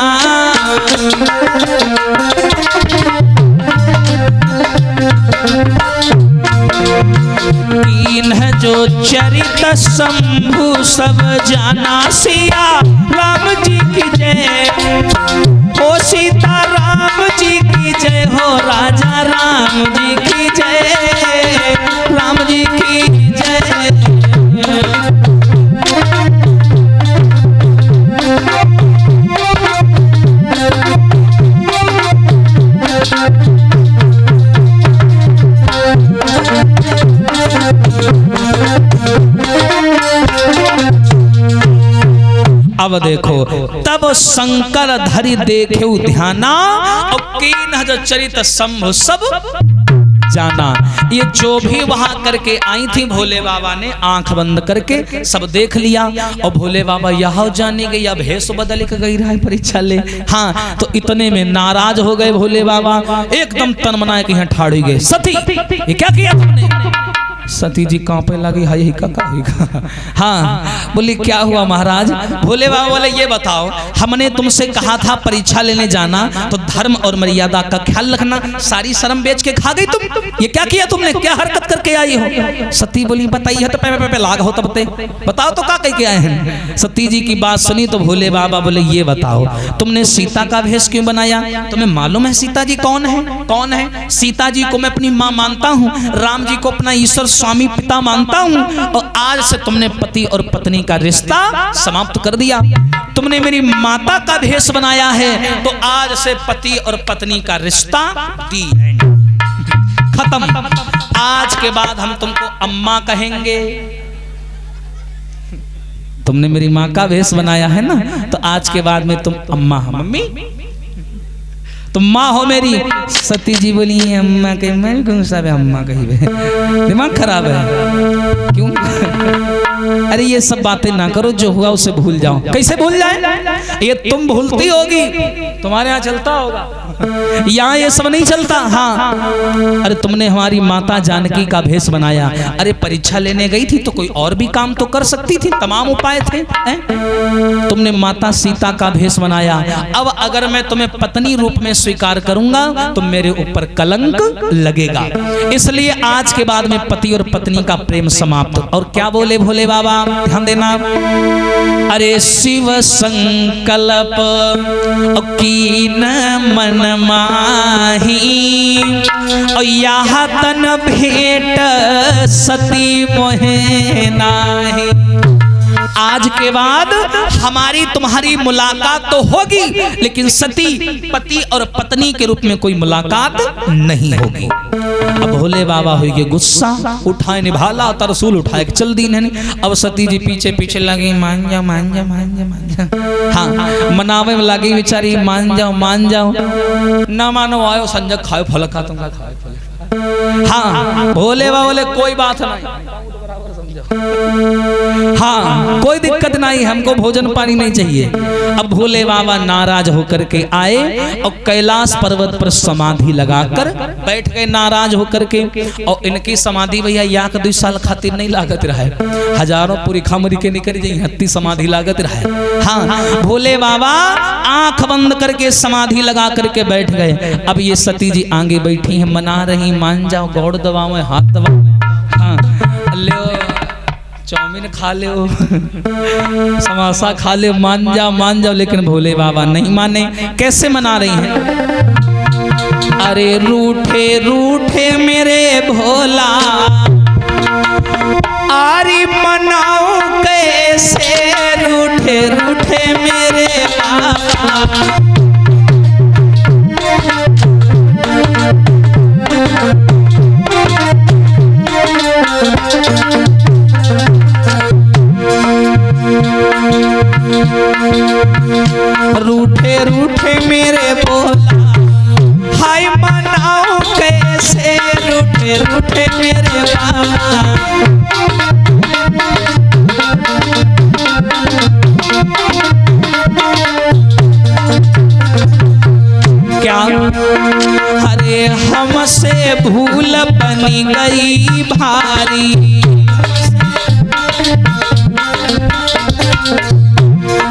इन्ह जो चरित शंभु सब जाना, सिया राम जी की जय, ओ सीता राम जी की जय हो, राजा राम जी की जय, राम जी की जय। अब देखो, तब शंकर धरि देख्यऊ ध्याना और कीन्ह जो चरित शंभु सब जाना। ये जो भी वहां करके आई थी, भोले बाबा ने आंख बंद करके सब देख लिया। और भोले बाबा यहाँ जाने गई, अब भेष बदल के गई रहा परीक्षा ले। हाँ, तो इतने में नाराज हो गए भोले बाबा, एकदम तनमनाए के यहाँ ठाड़ गए। सती, ये क्या किया तुमने? सती जी कांपे लगी, हाय का। हाँ, बोली क्या हुआ महाराज? भोले बाबा बोले, ये बताओ, हमने तुमसे कहा था परीक्षा लेने जाना तो धर्म और मर्यादा का ख्याल रखना, सारी शर्म बेच के खा गई तुम। ये क्या किया तुमने, क्या हरकत करके आई हो? सती बोली, बताइए तो पे लाग हो तब ते बताओ तो क्या कह के आए हैं? सती जी की बात सुनी तो भोले बाबा बोले, ये बताओ, तुमने सीता का भेष क्यों बनाया? तुम्हें मालूम है सीता जी कौन है? कौन है? सीता जी को मैं अपनी माँ मानता हूँ, राम जी को अपना ईश्वर स्वामी पिता मानता हूं, और आज से तुमने पति और पत्नी का रिश्ता समाप्त कर दिया। तुमने मेरी माता का भेष बनाया है, तो आज से पति और पत्नी का रिश्ता खत्म। आज के बाद हम तुमको अम्मा कहेंगे। तुमने मेरी माँ का भेष बनाया है ना, तो आज के बाद में तुम अम्मा, मम्मी। तो माँ हो मेरी। सती जी बोली अम्मा कही, मैं भी कहूँ साहब अम्मा कही, दिमाग खराब है क्यों? अरे ये सब बातें ना करो, जो हुआ उसे भूल जाओ। कैसे भूल जाए? ये तुम भूलती होगी, तुम्हारे यहाँ चलता होगा, यहाँ ये सब नहीं चलता। हाँ, अरे तुमने हमारी माता जानकी का भेष बनाया। अरे परीक्षा लेने गई थी तो कोई और भी काम तो कर सकती थी, तमाम उपाय थे। तुमने माता सीता का भेष बनाया। अब अगर मैं तुम्हें पत्नी रूप में स्वीकार करूंगा तो मेरे ऊपर कलंक लगेगा, इसलिए आज के बाद में पति और पत्नी का प्रेम समाप्त। और क्या बोले भोले बाबा, ध्यान देना। अरे शिव संकल्प कीन मन माही, और यहाँ तन भेंट सती मोहे नाही। आज के बाद हमारी तुम्हारी मुलाकात तो होगी, लेकिन सती पति और पत्नी के रूप में कोई मुलाकात नहीं होगी। अब भोले बाबा हुई के गुस्सा, उठाए निभाला, तरसूल उठाए चल दी नहीं। अब सती जी पीछे पीछे लगी, मान जाओ मान जाओ मान जाओ मान जाओ। हाँ, मनावे में लगी बेचारी, मान जाओ मान जाओ। ना मानो आयो संजय खाओ फल खा, तुम खाओ फल। हाँ, भोले बाबा बोले कोई बात नहीं, हाँ कोई दिक्कत नहीं, हमको भोजन पानी नहीं चाहिए। अब भोले बाबा नाराज होकर के आए और कैलाश पर्वत पर समाधि लगाकर बैठ गए, नाराज होकर के। और इनकी समाधि भैया या 2 साल खातिर नहीं लागत रहे, हजारों पूरी खमरी के निकल जाई, हत्ती समाधि लागत रहे। हाँ, भोले बाबा आंख बंद करके समाधि लगा करके बैठ गए। अब ये सती जी आगे बैठी हैं, मना रही, मान जाओ, गौड़ दबाओ, हाथ दबाओ। हाँ, ले चाउमीन खा ले, समोसा खा ले, मान जाओ। लेकिन भोले बाबा नहीं माने। कैसे मना रही हैं? अरे रूठे रूठे मेरे भोला, आरी मनाओ कैसे, रूठे रूठे मेरे बाबा। रूठे रूठे मेरे भोला, हाय मनाओ कैसे, रूठे रूठे मेरे बाबा। क्या? अरे हमसे भूल बनी गई भारी,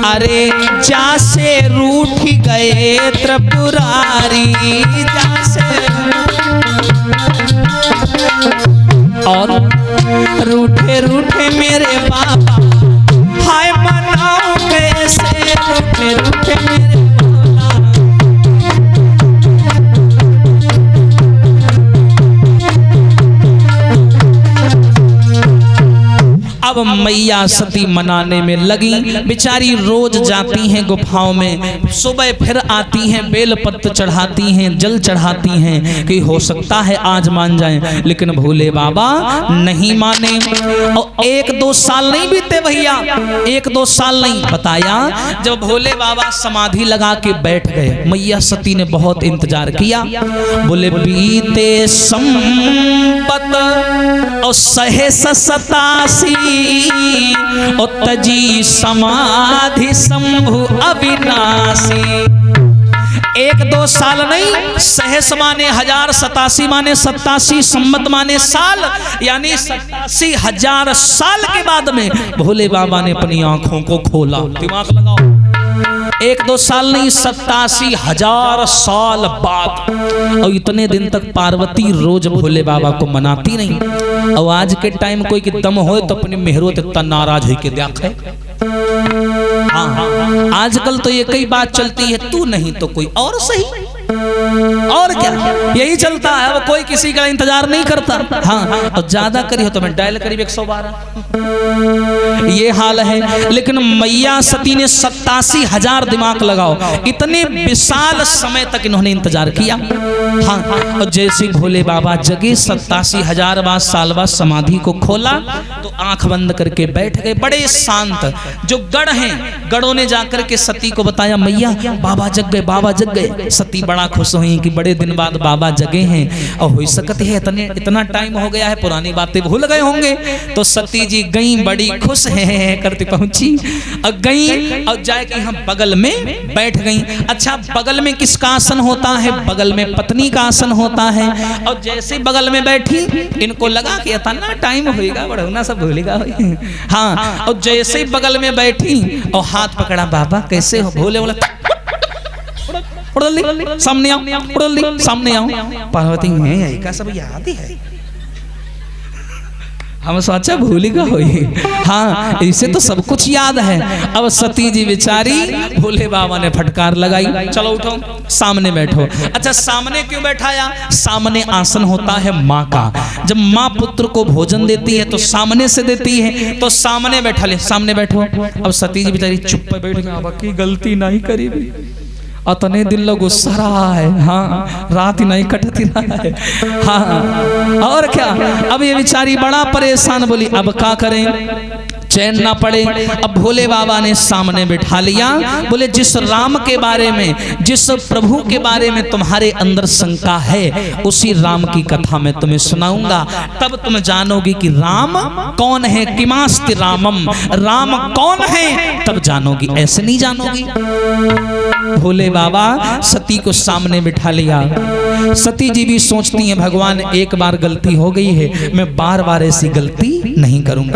अरे जा से रूठ गए त्रिपुरारी, जा से। और रूठे रूठे मेरे बाबा, हाय मनाओ कैसे, रूठे रूठे मेरे अब मैया सती मनाने में लगी। बेचारी रोज जाती हैं गुफाओं में, सुबह फिर आती हैं, बेलपत्र चढ़ाती हैं, जल चढ़ाती हैं कि हो सकता है आज मान जाएं। लेकिन भोले बाबा नहीं माने। और 1-2 साल नहीं बीते भैया, 1-2 साल नहीं, बताया जब भोले बाबा समाधि लगा के बैठ गए, मैया सती ने बहुत इंतजार किया। बोले बीते संपत और सहे 87 तजी समाधि शंभु अविनाशी। 1-2 साल नहीं, सहस माने 1087 माने 87, सम्मत माने साल, यानी 87,000 साल के बाद में भोले बाबा ने अपनी आंखों को खोला। दिमाग लगाओ, 1-2 साल नहीं, 87,000 साल बाद। और इतने दिन तक पार्वती रोज भोले बाबा को मनाती नहीं। और आज के टाइम कोई की दम हो तो अपनी मेहरो इतना नाराज हो के देखे। हाँ, आजकल तो ये कई बात चलती है, तू नहीं तो कोई और सही, और क्या यही चलता है। अब कोई किसी का इंतजार नहीं करता। हाँ, और ज्यादा करी हो तो मैं डायल करीब 112, ये हाल है। लेकिन मैया सती ने 87,000, दिमाग लगाओ, इतने विशाल समय तक इन्होंने इंतजार किया। हाँ, और जैसे भोले बाबा जगे 87,000 साल बाद समाधि को खोला तो आंख बंद करके बैठ गए बड़े शांत। जो गढ़ हैं, गढ़ों ने जाकर के सती को बताया, मैया बाबा जग गए, बाबा जग गए। सती बड़ा खुश हुई कि बड़े दिन बाद बाबा जगे हैं और हो सकती है इतना टाइम हो गया है, पुरानी बातें भूल गए होंगे। तो सती जी गई, बड़ी खुश है करती पहुंची और गई और जाके हम बगल में बैठ गई। अच्छा, बगल में किसका आसन होता है? बगल में पत्नी का आसन होता है। और जैसे बगल में बैठी, इनको लगा कि इतना टाइम होएगा, बढ़ोना सब भूलेगा। हाँ, और जैसे बगल में बैठी और हाथ पकड़ा, बाबा कैसे हो? भोले बोला सामने आओ, सामने आओ। पार्वती है का सब याद ही है, हम सोचा भूलेगा होई। हाँ, इसे तो सब कुछ याद है। अब सती जी बेचारी, भोले बाबा ने फटकार लगाई, चलो उठो, सामने बैठो। अच्छा, सामने क्यों बैठाया? सामने आसन होता है माँ का। जब माँ पुत्र को भोजन देती है तो सामने से देती है, तो सामने बैठा ले, सामने बैठो। अब सती जी बेचारी चुप पे बैठ गई, अब की गलती नहीं करी, अतने दिल लो गुस्सा रहा है। हाँ, रात ही नहीं कटती रहा है। हाँ, और क्या? अब ये बेचारी बड़ा परेशान, बोली अब क्या करें, चैन ना पड़े। अब भोले बाबा ने सामने बिठा लिया, बोले जिस राम के बारे में, जिस प्रभु के बारे में तुम्हारे अंदर शंका है, उसी राम की कथा मैं तुम्हें सुनाऊंगा, तब तुम जानोगी कि राम कौन है। किमास्ति रामम, राम कौन है तब जानोगी, ऐसे नहीं जानोगी। भोले बाबा सती को सामने बिठा लिया। सती जी भी सोचती हैं, भगवान एक बार गलती हो गई है, मैं बार बार ऐसी गलती नहीं करूंगी।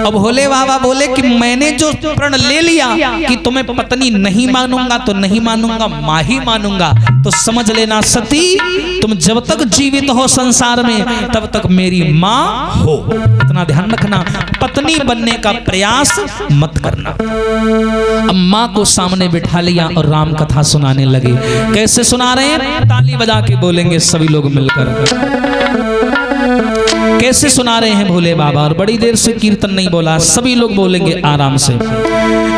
अब भोले बाबा बोले कि मैंने जो प्रण ले लिया कि तुम्हें पत्नी नहीं मानूंगा तो नहीं मानूंगा, माँ ही मानूंगा, तो समझ लेना सती, तुम जब तक जीवित हो संसार में तब तक मेरी माँ हो। इतना ध्यान रखना, पत्नी बनने का प्रयास मत करना। अब माँ को सामने बिठा लिया और राम कथा सुनाने लगे। कैसे सुना रहे हैं? ताली बजा के बोलेंगे सभी लोग मिलकर। कैसे सुना रहे हैं भोले बाबा? और बड़ी देर से कीर्तन नहीं बोला, सभी लोग बोलेंगे आराम से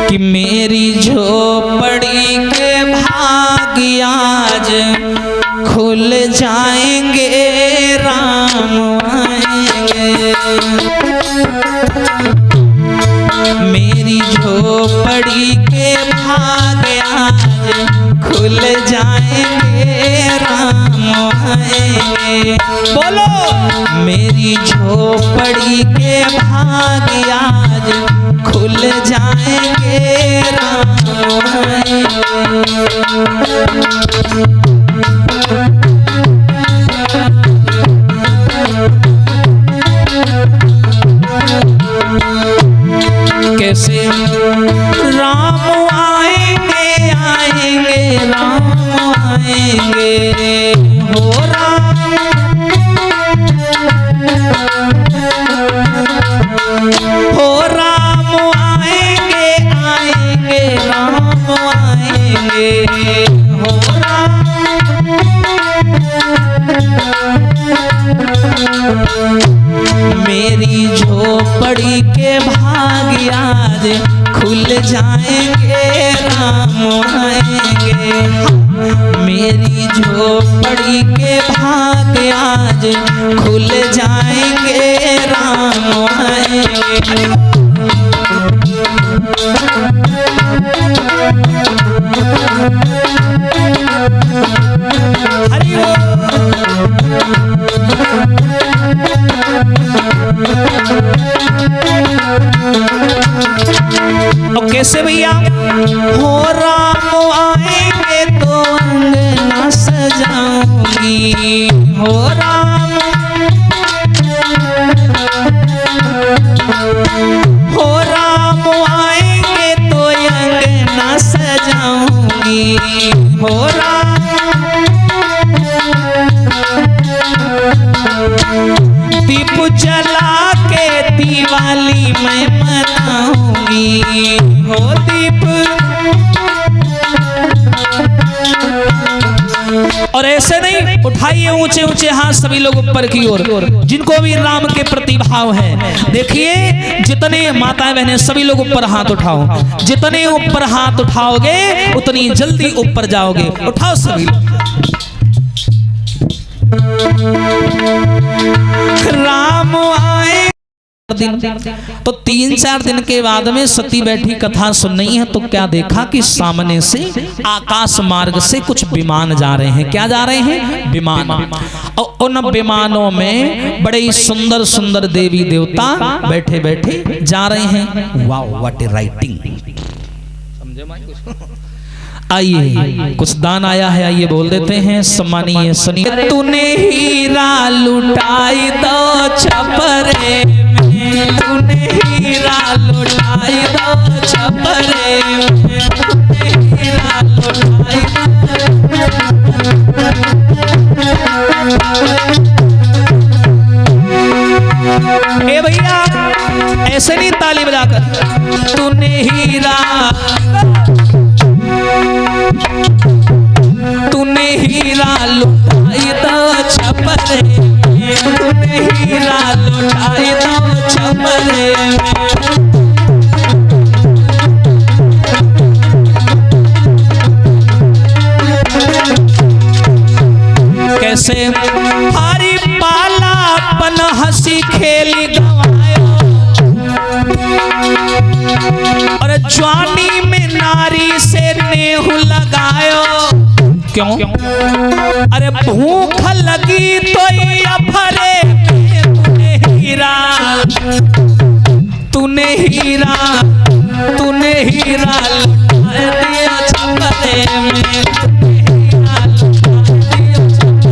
कि मेरी झोपड़ी के भाग्य आज खुल जाएंगे, राम आएंगे। मेरी झोपड़ी के भाग्य आज खुल जाएंगे, राम आएंगे। बोलो, मेरी झोपड़ी के भाग्य आज खुल जाएंगे, राम आएंगे। कैसे? राम आएंगे, आएंगे, राम आएंगे, हो राम, हो राम आएंगे, आएंगे, राम आएंगे, हो राम। मेरी झोपड़ी के भाग्य आज खुल जाएंगे, राम आएंगे। मेरी झोपड़ी के भाग्य आज खुल जाएंगे, राम आएंगे। हरि और कैसे भैया? हो राम आएंगे तो अंगना सजाऊंगी, हो राम, हो राम आएंगे तो अंगना सजाऊंगी, हो राम। दीप जला के दिवाली मैं मनाऊंगी, हो दीप। और ऐसे नहीं, उठाइए ऊंचे ऊंचे हाथ सभी लोग ऊपर की ओर, जिनको भी राम के प्रति भाव है। देखिए, जितने माताएं बहनें सभी लोग ऊपर हाथ उठाओ। जितने ऊपर हाथ उठाओगे उतनी जल्दी ऊपर जाओगे। उठाओ सभी लोग। राम आए दिन। तो 3-4 दिन के बाद में सती बैठी कथा सुन रही है, तो क्या देखा कि सामने से आकाश मार्ग से कुछ विमान जा रहे हैं। क्या जा रहे हैं? विमान। और उन विमानों में बड़े ही सुंदर सुंदर देवी देवता बैठे बैठे जा रहे हैं। Wow, what A writing. समझे मैं कुछ? आइए कुछ दान आया है, आइए बोल देते हैं। सम्मानीय सुनिए। तूने हीरा लुटाई दो छपरे में, तूने हीरा लुटाई दो छपरे में, तूने हीरा लुटाई दो। ए भैया ऐसे नहीं ताली बजाकर। तूने हीरा, तूने हीरा लुटाई दो छपरे में, तूने हीरा लुटाई दो छपरे में। कैसे हारी पाला पन हंसी खेली गवायो, और जवानी में नारी से नेह लगायो। क्यों? अरे भूख लगी तो अफरे में तूने हीरा, तूने हीरा, तूने हीरा लुटा दिया छपरे में, तूने हीरा लुटा दिया छपरे।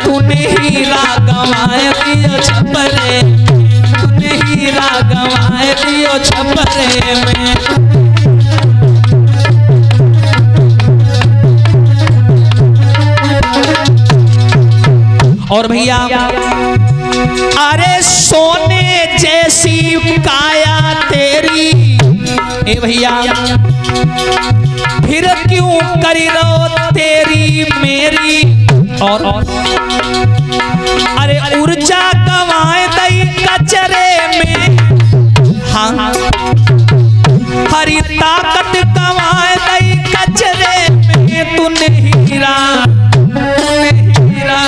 तूने हीरा गंवाए दिया छपरे, तूने हीरा गंवाए दियो छपरे में। और भैया अरे सोने जैसी काया तेरी, ए भैया फिर क्यों करी रो तेरी मेरी। और अरे ऊर्जा गंवाए दई कचरे में, हाँ हरी ताकत गंवाए दई कचरे में। तूने हीरा, तूने हीरा,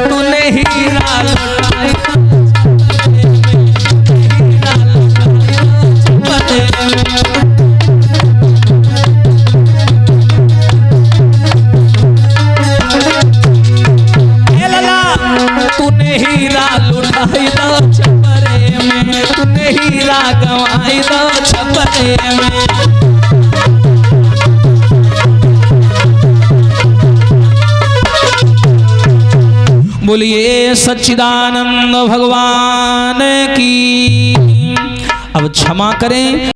तूने हीरा लुटाई छपरे में। तूने हीरा लुटाई दो छपरे में, तूने हीरा गंवाई दो छपरे में। बोलिए सच्चिदानंद भगवान की। अब क्षमा करें।